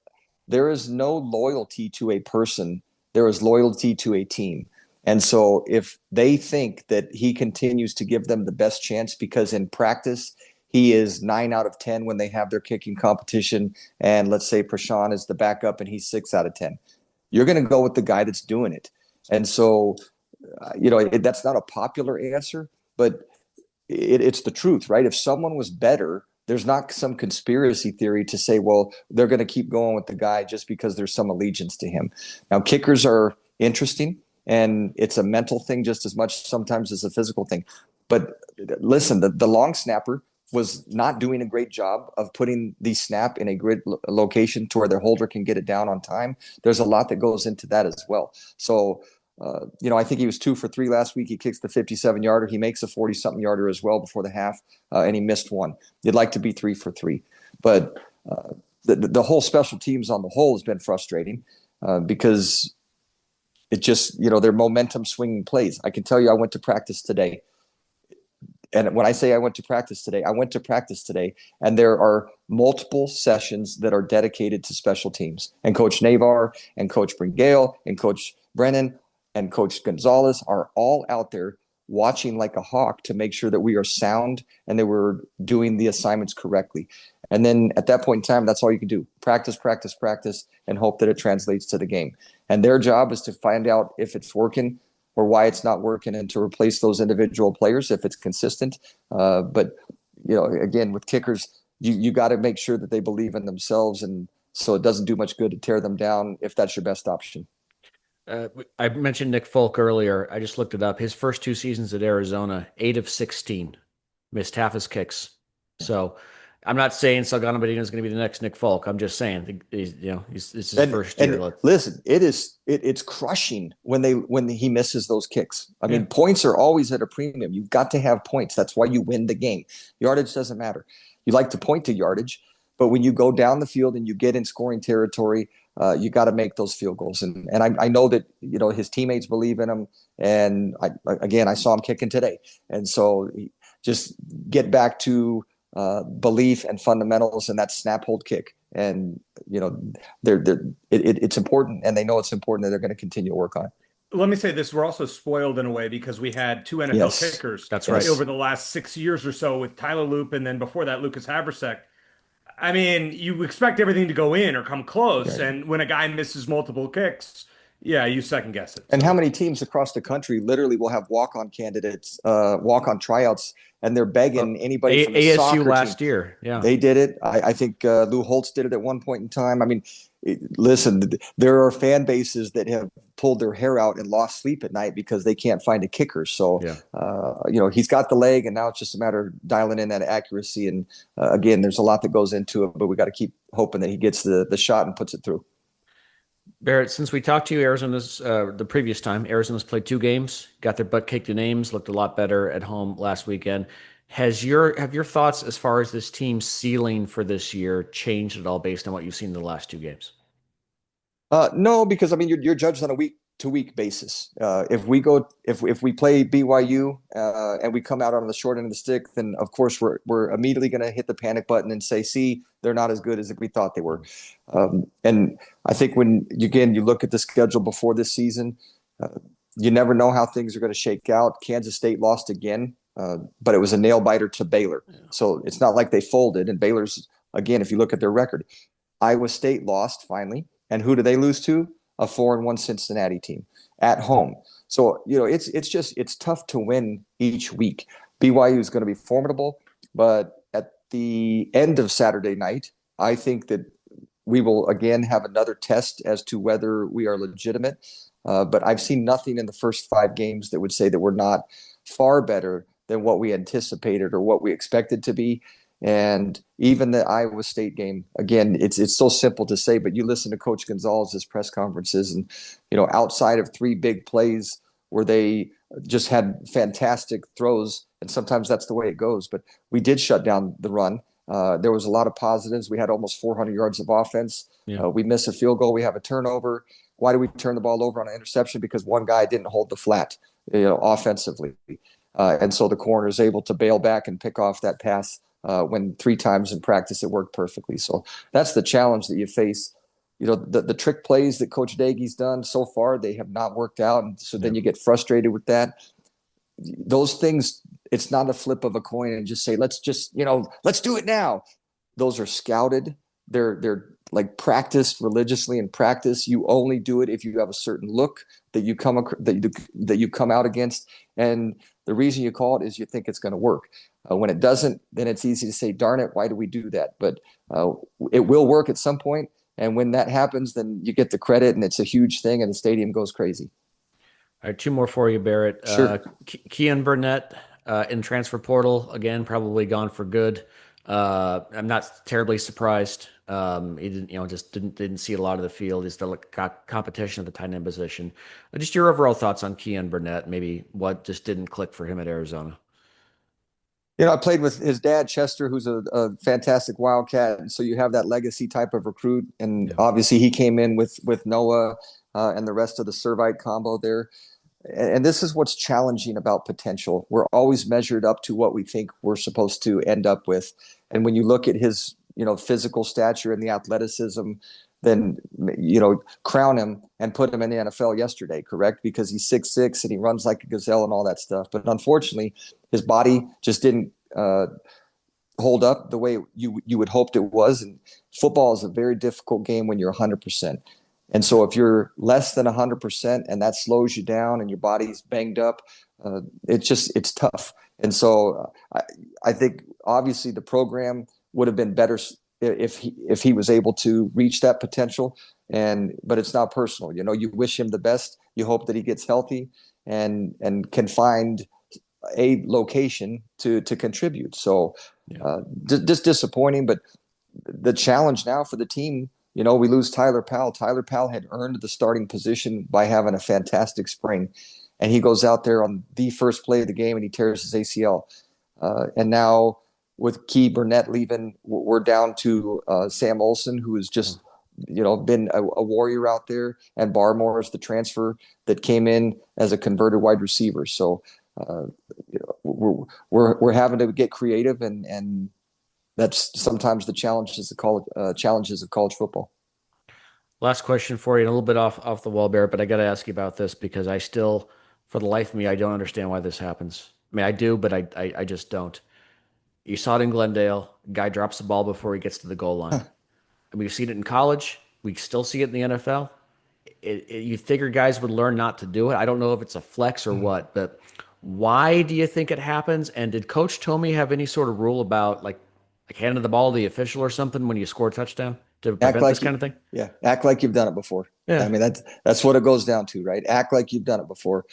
there is no loyalty to a person. There is loyalty to a team. And so if they think that he continues to give them the best chance because in practice he is 9 out of 10 when they have their kicking competition, and let's say Prashan is the backup and he's 6 out of 10, you're going to go with the guy that's doing it. And so, that's not a popular answer, but it's the truth, right? If someone was better, there's not some conspiracy theory to say, well, they're going to keep going with the guy just because there's some allegiance to him. Now, kickers are interesting, and it's a mental thing just as much sometimes as a physical thing. But listen, the long snapper was not doing a great job of putting the snap in a grid location to where their holder can get it down on time. There's a lot that goes into that as well. So, I think he was 2 for 3 last week. He kicks the 57-yarder. He makes a 40-something yarder as well before the half, and he missed one. You'd like to be 3 for 3. But the whole special teams on the whole has been frustrating because it just, they're momentum swinging plays. I can tell you I went to practice today. And when I say I went to practice today, and there are multiple sessions that are dedicated to special teams. And Coach Navar and Coach Bringale and Coach Brennan and Coach Gonzalez are all out there watching like a hawk to make sure that we are sound and that we're doing the assignments correctly. And then at that point in time, that's all you can do. Practice, practice, practice, and hope that it translates to the game. And their job is to find out if it's working or why it's not working and to replace those individual players if it's consistent. But, again, with kickers, you got to make sure that they believe in themselves. And so it doesn't do much good to tear them down if that's your best option. I mentioned Nick Folk earlier. I just looked it up. His first 2 seasons at Arizona, 8 of 16, missed half his kicks. So I'm not saying Salgado Medina is going to be the next Nick Folk. I'm just saying, this is his first year. And listen, it's crushing when he misses those kicks. I mean, points are always at a premium. You've got to have points. That's why you win the game. Yardage doesn't matter. You like to point to yardage, but when you go down the field and you get in scoring territory, you got to make those field goals. And I know that, his teammates believe in him. And I saw him kicking today. And so just get back to belief and fundamentals and that snap hold kick. And, it's important, and they know it's important, that they're going to continue to work on it. Let me say this. We're also spoiled in a way because we had 2 NFL kickers that's right. over the last 6 years or so with Tyler Loop and then before that, Lucas Haversek. I mean, you expect everything to go in or come close. Right. And when a guy misses multiple kicks, you second guess it. And how many teams across the country literally will have walk-on candidates, walk-on tryouts, and they're begging anybody from the soccer ASU last team. Year. Yeah, they did it. I think Lou Holtz did it at one point in time. I mean, listen, there are fan bases that have pulled their hair out and lost sleep at night because they can't find a kicker. So, he's got the leg, and now it's just a matter of dialing in that accuracy. And again, there's a lot that goes into it, but we got to keep hoping that he gets the shot and puts it through. Barrett, since we talked to you, Arizona's the previous time, Arizona's played 2 games, got their butt kicked in Ames, looked a lot better at home last weekend. Have your thoughts as far as this team's ceiling for this year changed at all based on what you've seen in the last 2 games? No, because I mean you're judged on a week-to-week basis. If we play BYU and we come out on the short end of the stick, then of course we're immediately going to hit the panic button and say, "See, they're not as good as we thought they were." And I think when you look at the schedule before this season, you never know how things are going to shake out. Kansas State lost again, but it was a nail biter to Baylor, so it's not like they folded. And Baylor's, again, if you look at their record, Iowa State lost finally. And who do they lose to? A 4-1 Cincinnati team at home. So, it's tough to win each week. BYU is going to be formidable, but at the end of Saturday night, I think that we will again have another test as to whether we are legitimate. But I've seen nothing in the first 5 games that would say that we're not far better than what we anticipated or what we expected to be. And even the Iowa State game, again, it's so simple to say, but you listen to Coach Gonzalez's press conferences, and outside of 3 big plays where they just had fantastic throws, and sometimes that's the way it goes. But we did shut down the run. There was a lot of positives. We had almost 400 yards of offense. Yeah. We miss a field goal. We have a turnover. Why do we turn the ball over on an interception? Because one guy didn't hold the flat, offensively. And so the corner is able to bail back and pick off that pass when 3 times in practice it worked perfectly. So that's the challenge that you face. The trick plays that Coach Daigie's done so far, they have not worked out. And so then you get frustrated with that. Those things, it's not a flip of a coin and just say, let's do it now. Those are scouted. They're like practiced religiously in practice. You only do it if you have a certain look that you come out against. And the reason you call it is you think it's going to work. When it doesn't, then it's easy to say, darn it, why do we do that? But it will work at some point. And when that happens, then you get the credit, and it's a huge thing, and the stadium goes crazy. All right, 2 more for you, Barrett. Sure. Keon Burnett in transfer portal, again, probably gone for good. I'm not terribly surprised. He didn't see a lot of the field. He's still got competition at the tight end position. Just your overall thoughts on Keon Burnett, maybe what just didn't click for him at Arizona. I played with his dad, Chester, who's a fantastic Wildcat. And so you have that legacy type of recruit. And obviously he came in with Noah and the rest of the Servite combo there. And this is what's challenging about potential. We're always measured up to what we think we're supposed to end up with. And when you look at his, physical stature and the athleticism, then, crown him and put him in the NFL yesterday, correct? Because he's 6'6" and he runs like a gazelle and all that stuff. But unfortunately, his body just didn't hold up the way you would hoped it was. And football is a very difficult game when you're 100%. And so if you're less than 100% and that slows you down and your body's banged up, it's tough. And so I think obviously the program would have been better if he was able to reach that potential. But it's not personal. You wish him the best. You hope that he gets healthy and can find a location to contribute. So just disappointing. But the challenge now for the team, we lose Tyler Powell. Tyler Powell had earned the starting position by having a fantastic spring. And he goes out there on the first play of the game and he tears his ACL. And now with Key Burnett leaving, we're down to Sam Olson, who has just, been a warrior out there. And Barmore is the transfer that came in as a converted wide receiver. So we're having to get creative, and that's sometimes the challenges of college football. Last question for you, and a little bit off the wall, Barrett, but I got to ask you about this because I still, for the life of me, I don't understand why this happens. I mean, I do, but I just don't. You saw it in Glendale. Guy drops the ball before he gets to the goal line. And we've seen it in college. We still see it in the NFL. You figure guys would learn not to do it. I don't know if it's a flex or what, but why do you think it happens? And did Coach Tomey have any sort of rule about like handing the ball to the official or something when you score a touchdown to prevent this kind of thing? Yeah, act like you've done it before. Yeah. I mean, that's what it goes down to, right? Act like you've done it before.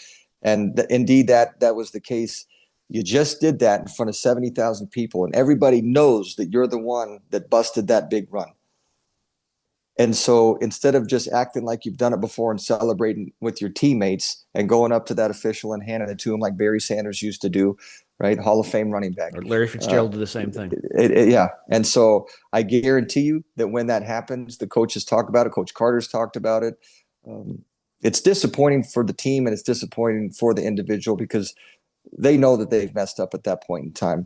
And indeed, that was the case. You just did that in front of 70,000 people, and everybody knows that you're the one that busted that big run. And so instead of just acting like you've done it before and celebrating with your teammates and going up to that official and handing it to him like Barry Sanders used to do, right? Hall of Fame running back. Or Larry Fitzgerald did the same thing. Yeah. And so I guarantee you that when that happens, the coaches talk about it. Coach Carter's talked about it. It's disappointing for the team and it's disappointing for the individual because they know that they've messed up at that point in time.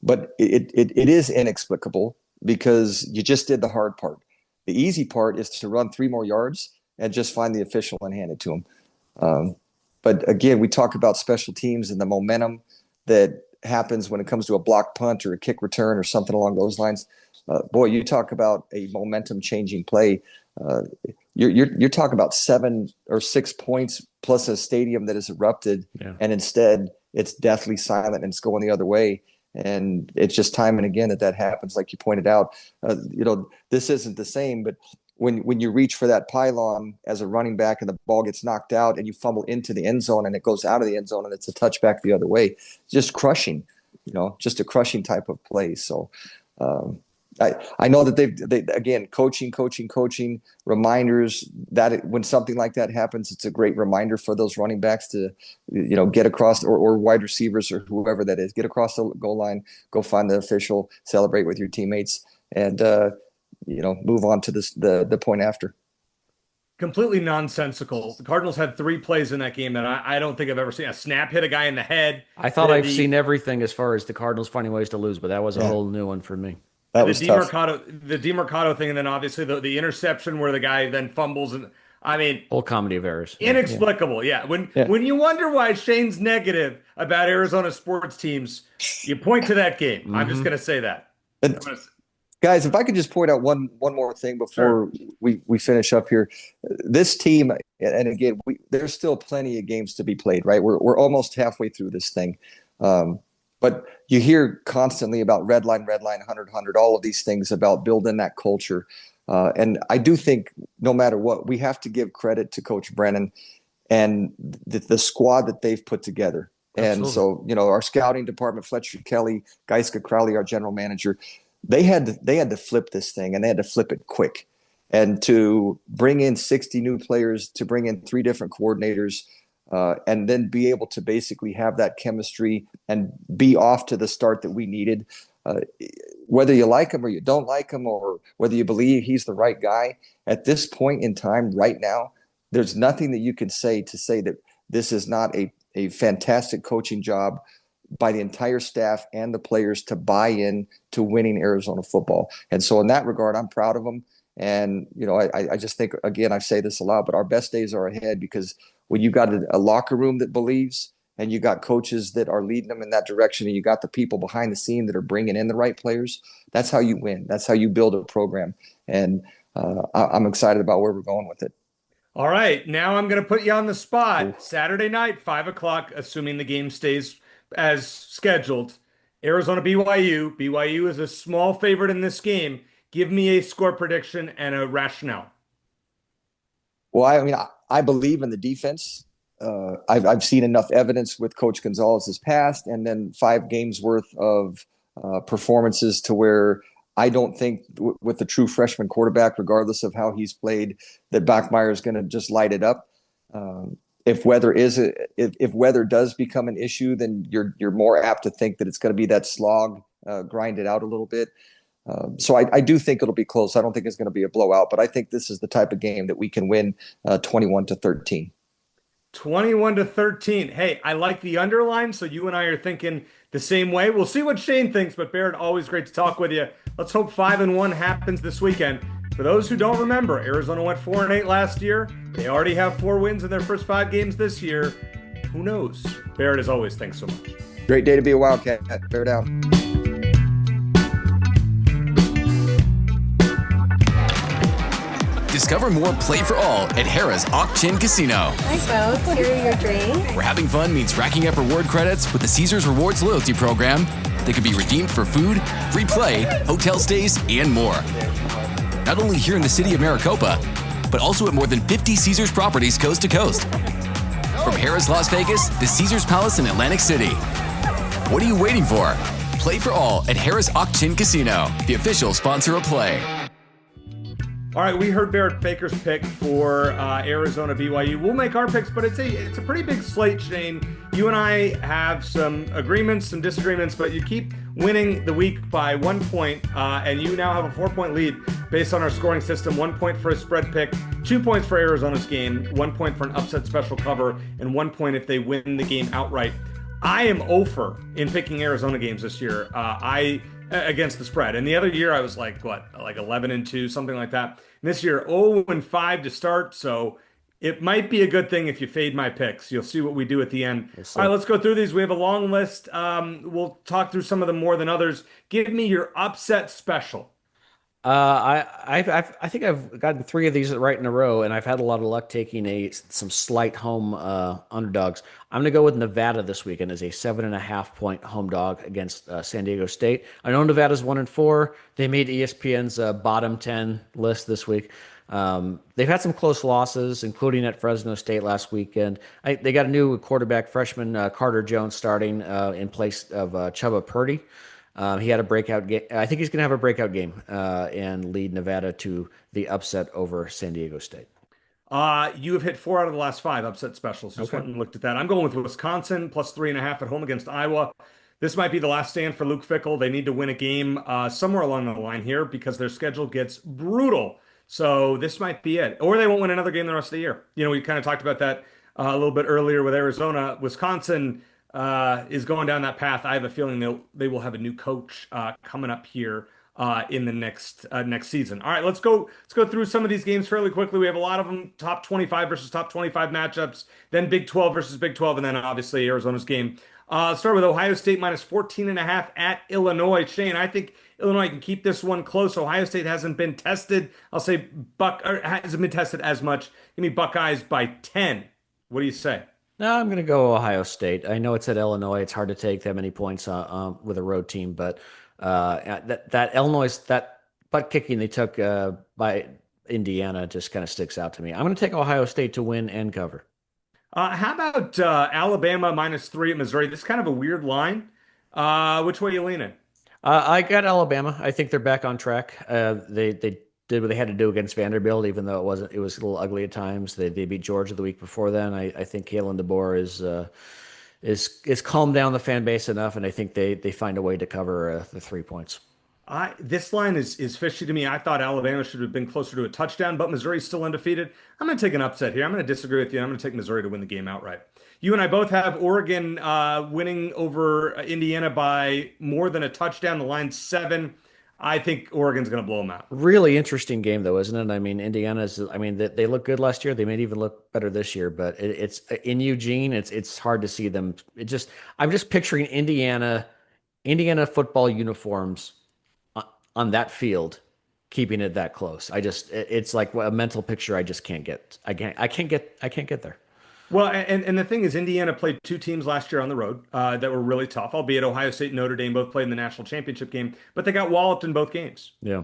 But it is inexplicable because you just did the hard part. The easy part is to run 3 more yards and just find the official and hand it to him. But again, we talk about special teams and the momentum that happens when it comes to a block punt or a kick return or something along those lines. Boy, you talk about a momentum changing play. You're talking about 7 or 6 points plus a stadium that has erupted, and instead it's deathly silent and it's going the other way. And it's just time and again that happens, like you pointed out. This isn't the same, but when you reach for that pylon as a running back and the ball gets knocked out and you fumble into the end zone and it goes out of the end zone and it's a touchback the other way, just crushing, just a crushing type of play. So I know that they again, coaching, reminders that when something like that happens, it's a great reminder for those running backs to, get across, or wide receivers or whoever that is, get across the goal line, go find the official, celebrate with your teammates, and move on to the point after. Completely nonsensical. The Cardinals had 3 plays in that game that I don't think I've ever seen. A snap hit a guy in the head. I thought I've seen everything as far as the Cardinals finding ways to lose, but that was a whole new one for me. That was tough. The DeMarcado thing, and then obviously the interception where the guy then fumbles, and I mean, whole comedy of errors, inexplicable. Yeah. When you wonder why Shane's negative about Arizona sports teams, you point to that game. I'm just going to say that. Guys, if I could just point out one more thing before we finish up here, this team, and again, there's still plenty of games to be played, right? We're almost halfway through this thing. But you hear constantly about red line, 100, all of these things about building that culture. And I do think no matter what, we have to give credit to Coach Brennan and the squad that they've put together. And so, our scouting department, Fletcher Kelly, Geiska Crowley, our general manager, they had to flip this thing, and they had to flip it quick. And to bring in 60 new players, to bring in 3 different coordinators, and then be able to basically have that chemistry and be off to the start that we needed. Whether you like him or you don't like him, or whether you believe he's the right guy, at this point in time right now, there's nothing that you can say that this is not a fantastic coaching job by the entire staff and the players to buy in to winning Arizona football. And so in that regard, I'm proud of them. And, I just think, again, I say this a lot, but our best days are ahead, because when you got a locker room that believes, and you got coaches that are leading them in that direction, and you got the people behind the scene that are bringing in the right players, that's how you win. That's how you build a program. And I'm excited about where we're going with it. All right. Now I'm going to put you on the spot. Ooh. Saturday night, 5 o'clock, assuming the game stays as scheduled. Arizona-BYU. BYU is a small favorite in this game. Give me a score prediction and a rationale. Well, I believe in the defense. I've seen enough evidence with Coach Gonzalez's past, and then 5 games worth of performances to where I don't think with the true freshman quarterback, regardless of how he's played, that Bachmeier is going to just light it up. If weather does become an issue, then you're more apt to think that it's going to be that slog, grind it out a little bit. So I do think it'll be close. I don't think it's going to be a blowout, but I think this is the type of game that we can win 21-13. 21-13. Hey, I like the underline, so you and I are thinking the same way. We'll see what Shane thinks, but Barrett, always great to talk with you. Let's hope 5-1 happens this weekend. For those who don't remember, Arizona went 4-8 last year. They already have 4 wins in their first 5 games this year. Who knows? Barrett, as always, thanks so much. Great day to be a Wildcat. Bear down. Discover more Play for All at Harrah's Auction Casino. Hi, folks. Here are your drinks. Where having fun means racking up reward credits with the Caesars Rewards loyalty program that can be redeemed for food, free play, hotel stays, and more. Not only here in the city of Maricopa, but also at more than 50 Caesars properties coast to coast. From Harrah's Las Vegas to Caesars Palace in Atlantic City. What are you waiting for? Play for All at Harrah's Auction Casino, the official sponsor of Play. All right, we heard Barrett Baker's pick for Arizona-BYU. We'll make our picks, but it's a pretty big slate, Shane. You and I have some agreements, some disagreements, but you keep winning the week by 1 point, and you now have a 4-point lead based on our scoring system. 1 point for a spread pick, 2 points for Arizona's game, 1 point for an upset special cover, and 1 point if they win the game outright. I am 0 in picking Arizona games this year. Against the spread. And the other year I was like 11-2, something like that. And this year 0-5 to start. So it might be a good thing if you fade my picks. You'll see what we do at the end. All right, let's go through these. We have a long list. We'll talk through some of them more than others. Give me your upset special. I think I've gotten three of these right in a row, and I've had a lot of luck taking some slight home underdogs. I'm going to go with Nevada this weekend as a 7.5 point home dog against San Diego State. I know Nevada's 1-4. They made ESPN's bottom 10 list this week. They've had some close losses, including at Fresno State last weekend. They got a new quarterback, freshman Carter Jones, starting in place of Chuba Purdy. He had a breakout game. I think he's going to have a breakout game and lead Nevada to the upset over San Diego State. You have hit 4 out of the last 5 upset specials. Just Okay. went and looked at that. I'm going with Wisconsin plus 3.5 at home against Iowa. This might be the last stand for Luke Fickell. They need to win a game somewhere along the line here because their schedule gets brutal. So this might be it. Or they won't win another game the rest of the year. We kind of talked about that a little bit earlier with Arizona. Wisconsin is going down that path. I have a feeling they will have a new coach coming up here in the next season. All right, let's go through some of these games fairly quickly. We have a lot of them: top 25 versus top 25 matchups, then Big 12 versus Big 12, and then obviously Arizona's game. Start with Ohio State minus 14.5 at Illinois. Shane, I think Illinois can keep this one close. Ohio State hasn't been tested. I'll say hasn't been tested as much. Give me Buckeyes by 10. What do you say? No, I'm going to go Ohio State. I know it's at Illinois. It's hard to take that many points with a road team, but that Illinois, that butt kicking they took by Indiana just kind of sticks out to me. I'm going to take Ohio State to win and cover. How about Alabama minus 3 at Missouri? This is kind of a weird line. Which way you leaning? I got Alabama. I think they're back on track. They did what they had to do against Vanderbilt, even though it was a little ugly at times. They beat Georgia the week before then. I think Kalen DeBoer is calmed down the fan base enough, and I think they find a way to cover the 3 points. This line is fishy to me. I thought Alabama should have been closer to a touchdown, but Missouri's still undefeated. I'm going to take an upset here. I'm going to disagree with you. I'm going to take Missouri to win the game outright. You and I both have Oregon winning over Indiana by more than a touchdown. The line's 7. I think Oregon's going to blow them out. Really interesting game, though, isn't it? I mean, they looked good last year. They may even look better this year, but it's in Eugene. It's hard to see them. I'm just picturing Indiana football uniforms on that field, keeping it that close. It's like a mental picture I just can't get. I can't get there. Well, and the thing is, Indiana played 2 teams last year on the road that were really tough, albeit Ohio State and Notre Dame both played in the national championship game, but they got walloped in both games. Yeah.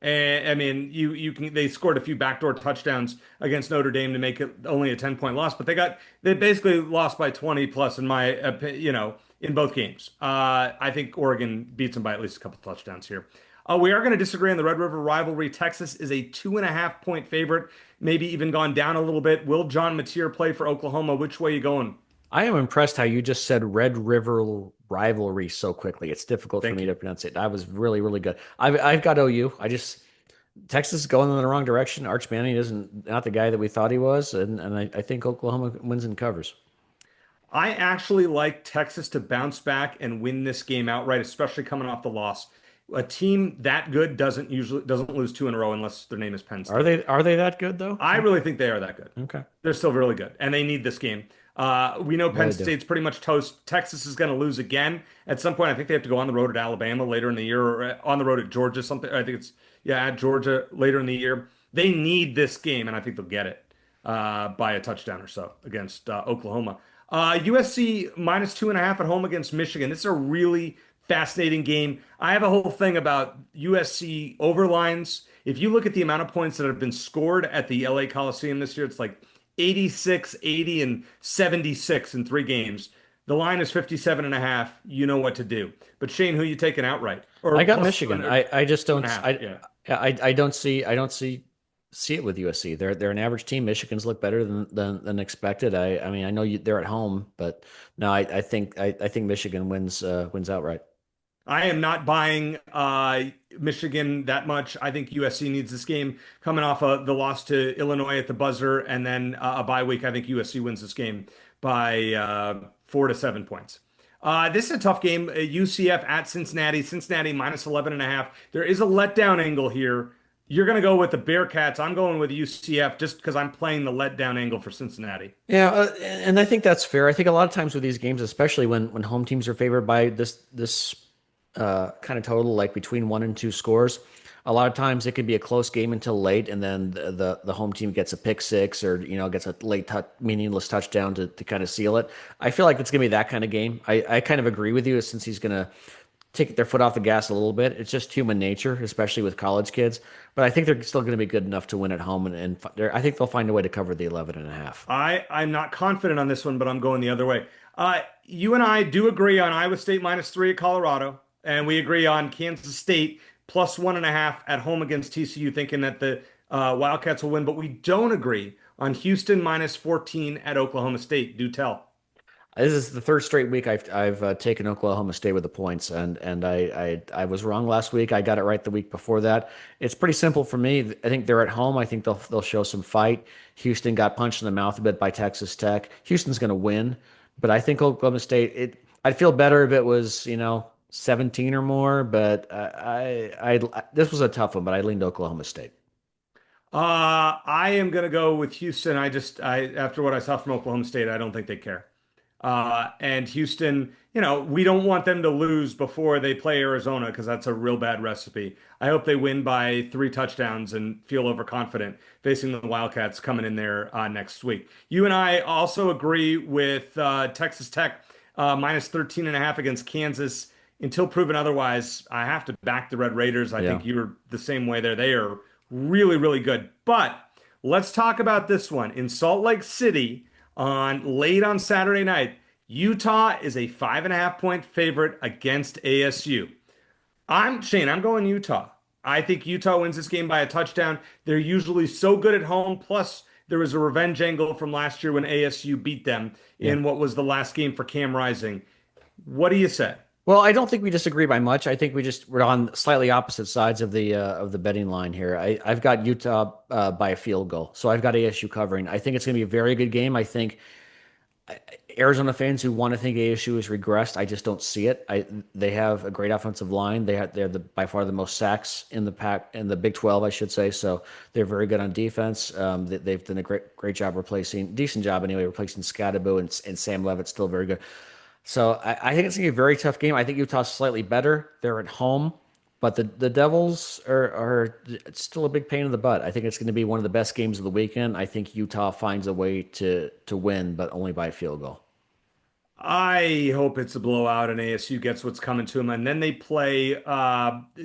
And I mean, they scored a few backdoor touchdowns against Notre Dame to make it only a 10-point loss, but they basically lost by 20 plus in my in both games. I think Oregon beats them by at least a couple touchdowns here. We are going to disagree on the Red River rivalry. Texas is a 2.5-point favorite, maybe even gone down a little bit. Will John Mateer play for Oklahoma? Which way you going? I am impressed how you just said Red River rivalry so quickly. It's difficult for me to pronounce it. That was really, really good. I've got OU. Texas is going in the wrong direction. Arch Manning isn't not the guy that we thought he was, and I think Oklahoma wins and covers. I actually like Texas to bounce back and win this game outright, especially coming off the loss. A team that good doesn't lose 2 in a row unless their name is Penn State. Are they that good though? I really think they are that good. Okay. They're still really good, and they need this game. We know Penn State's pretty much toast. Texas is going to lose again at some point. I think they have to go on the road at Alabama later in the year, or on the road at Georgia. I think it's at Georgia later in the year. They need this game, and I think they'll get it by a touchdown or so against Oklahoma. USC minus 2.5 at home against Michigan. This is a really fascinating game. I have a whole thing about USC overlines. If you look at the amount of points that have been scored at the LA Coliseum this year, it's like 86, 80, and 76 in 3 games. The line is 57.5. You know what to do. But Shane, who you taking outright? Or I got Michigan. I just don't. I don't see it with USC. They're an average team. Michigan's look better than expected. I mean, I know they're at home, but no, I think Michigan wins outright. I am not buying Michigan that much. I think USC needs this game coming off the loss to Illinois at the buzzer and then a bye week. I think USC wins this game by 4 to 7 points. This is a tough game. UCF at Cincinnati. Cincinnati minus 11.5. There is a letdown angle here. You're going to go with the Bearcats. I'm going with UCF just because I'm playing the letdown angle for Cincinnati. Yeah, and I think that's fair. I think a lot of times with these games, especially when home teams are favored by this kind of total, like between 1 and 2 scores, A lot of times it can be a close game until late, and then the home team gets a pick six or gets a late meaningless touchdown to kind of seal it. I feel like it's gonna be that kind of game. I kind of agree with you since he's gonna take their foot off the gas a little bit. It's just human nature, especially with college kids. But I think they're still going to be good enough to win at home, and I think they'll find a way to cover the 11.5. I'm not confident on this one, but I'm going the other way. You and I do agree on Iowa State -3 at Colorado, and we agree on Kansas State +1.5 at home against TCU, thinking that the Wildcats will win. But we don't agree on Houston -14 at Oklahoma State. Do tell. This is the third straight week I've taken Oklahoma State with the points, and I was wrong last week. I got it right the week before that. It's pretty simple for me. I think they're at home. I think they'll show some fight. Houston got punched in the mouth a bit by Texas Tech. Houston's going to win, but I think Oklahoma State. I'd feel better if it was 17 or more. But this was a tough one. But I leaned Oklahoma State. I am going to go with Houston. I after what I saw from Oklahoma State, I don't think they care. And Houston, we don't want them to lose before they play Arizona because that's a real bad recipe. I hope they win by 3 touchdowns and feel overconfident facing the Wildcats coming in there next week. You and I also agree with Texas Tech -13.5 against Kansas. Until proven otherwise, I have to back the Red Raiders. I think you're the same way there. They are really, really good. But let's talk about this one in Salt Lake City late on Saturday night. Utah is a 5.5 point favorite against ASU. I'm going Utah. I think Utah wins this game by a touchdown. They're usually so good at home. Plus, there was a revenge angle from last year when ASU beat them in what was the last game for Cam Rising. What do you say? Well, I don't think we disagree by much. I think we're on slightly opposite sides of the betting line here. I've got Utah by a field goal, so I've got ASU covering. I think it's going to be a very good game. I think Arizona fans who want to think ASU has regressed, I just don't see it. They have a great offensive line. They're by far the most sacks in the pack in the Big 12, I should say. So they're very good on defense. They've done a great job decent job anyway, replacing Scadaboo and Sam Levitt's still very good. So I think it's going to be a very tough game. I think Utah's slightly better. They're at home, but the Devils are it's still a big pain in the butt. I think it's going to be one of the best games of the weekend. I think Utah finds a way to win, but only by a field goal. I hope it's a blowout and ASU gets what's coming to them. And then they play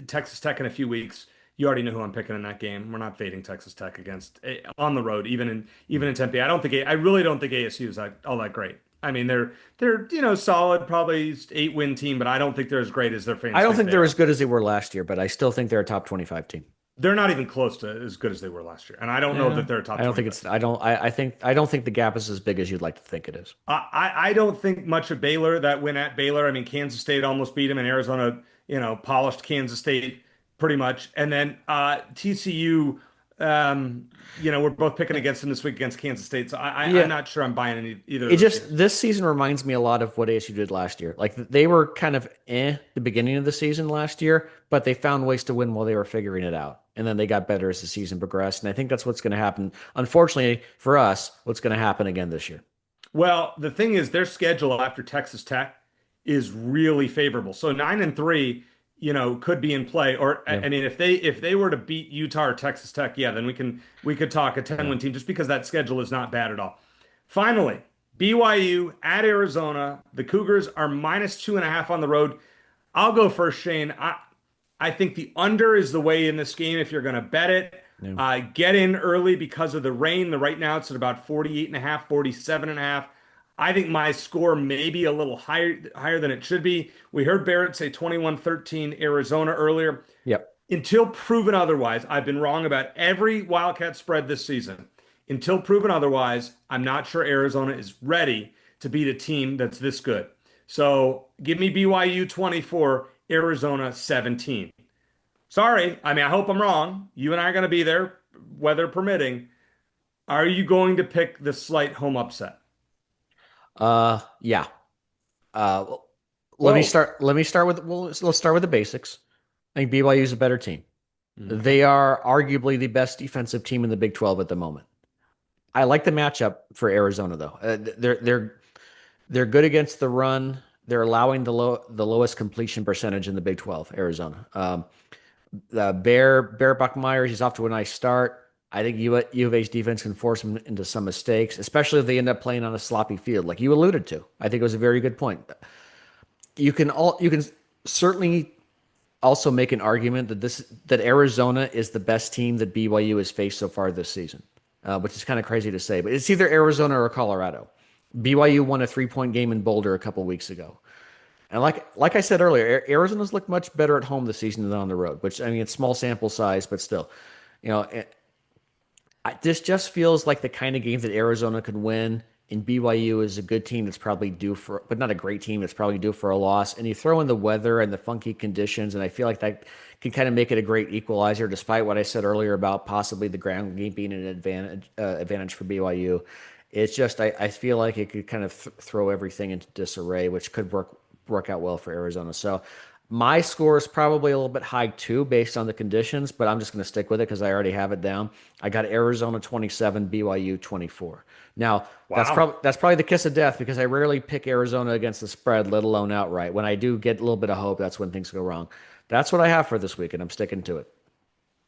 Texas Tech in a few weeks. You already know who I'm picking in that game. We're not fading Texas Tech against on the road, even in Tempe. I really don't think ASU is all that great. I mean, they're solid, probably 8-win team, but I don't think they're as great as their fans. I don't think they're as good as they were last year, but I still think they're a top 25 team. They're not even close to as good as they were last year, and I don't know that they're a top. I don't think it's. I don't. I don't think the gap is as big as you'd like to think it is. I don't think much of Baylor. That win at Baylor. I mean, Kansas State almost beat them, and Arizona, polished Kansas State pretty much, and then TCU. We're both picking against them this week against Kansas State, so I'm not sure I'm buying either. This season reminds me a lot of what ASU did last year. Like they were kind of the beginning of the season last year, but they found ways to win while they were figuring it out, and then they got better as the season progressed. And I think that's what's going to happen. Unfortunately for us, what's going to happen again this year? Well, the thing is, their schedule after Texas Tech is really favorable. So 9-3. Could be in play. I mean, if they were to beat Utah or Texas Tech, then we could talk a 10-win team just because that schedule is not bad at all. Finally, BYU at Arizona. The Cougars are -2.5 on the road. I'll go first, Shane. I think the under is the way in this game if you're going to bet it. Get in early because of the rain. Right now it's at about 48.5, 47.5. I think my score may be a little higher than it should be. We heard Barrett say 21-13 Arizona earlier. Yep. Until proven otherwise, I've been wrong about every Wildcat spread this season. Until proven otherwise, I'm not sure Arizona is ready to beat a team that's this good. So give me BYU 24, Arizona 17. Sorry. I mean, I hope I'm wrong. You and I are going to be there, weather permitting. Are you going to pick the slight home upset? Yeah. Let me start with, let's start with the basics. I think BYU is a better team. Mm-hmm. They are arguably the best defensive team in the Big 12 at the moment. I like the matchup for Arizona though. They're good against the run. They're allowing the lowest completion percentage in the Big 12, Arizona. Bear Buckmeyer, he's off to a nice start. I think U of H's defense can force them into some mistakes, especially if they end up playing on a sloppy field, like you alluded to. I think it was a very good point. You can certainly also make an argument that Arizona is the best team that BYU has faced so far this season, which is kind of crazy to say, but it's either Arizona or Colorado. BYU won a 3-point game in Boulder a couple weeks ago. And like I said earlier, Arizona's looked much better at home this season than on the road, which, I mean, it's small sample size, but still, you know, this just feels like the kind of game that Arizona could win. And BYU is a good team that's probably due for, but not a great team that's probably due for a loss. And you throw in the weather and the funky conditions, and I feel like that can kind of make it a great equalizer, despite what I said earlier about possibly the ground game being an advantage for BYU. It's just I feel like it could kind of throw everything into disarray, which could work out well for Arizona. So my score is probably a little bit high too, based on the conditions, but I'm just going to stick with it because I already have it down. I got Arizona 27, BYU 24. Now, Wow. that's probably the kiss of death because I rarely pick Arizona against the spread, let alone outright. When I do get a little bit of hope, that's when things go wrong. That's what I have for this week, and I'm sticking to it.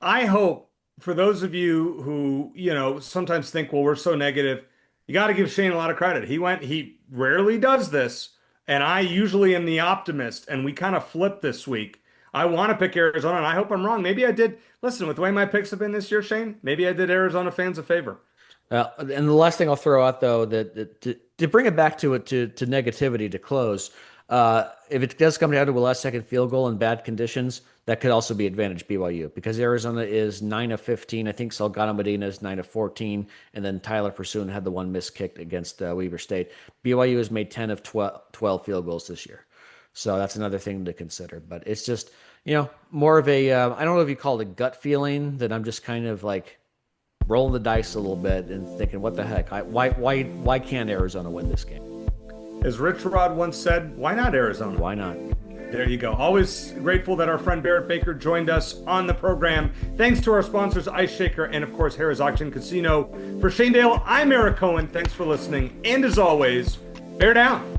I hope for those of you who, sometimes think, well, we're so negative, you got to give Shane a lot of credit. He rarely does this, and I usually am the optimist, and we kind of flipped this week. I want to pick Arizona, and I hope I'm wrong. Maybe I did. Listen, with the way my picks have been this year, Shane, maybe I did Arizona fans a favor. And the last thing I'll throw out, though, that to bring it back to negativity to close, if it does come down to a last second field goal in bad conditions, that could also be advantage BYU because Arizona is 9 of 15. I think Salgado Medina is 9 of 14, and then Tyler Pursuan had the one missed kick against Weber State. BYU has made 10 of 12 field goals this year, so that's another thing to consider. But it's just more of a I don't know if you call it a gut feeling that I'm just kind of like rolling the dice a little bit and thinking, what the heck? Why can't Arizona win this game? As Rich Rod once said, why not Arizona? Why not? There you go. Always grateful that our friend Barrett Baker joined us on the program. Thanks to our sponsors, Ice Shaker and, of course, Harrah's Auction Casino. For Shane Dale, I'm Eric Cohen. Thanks for listening. And as always, bear down.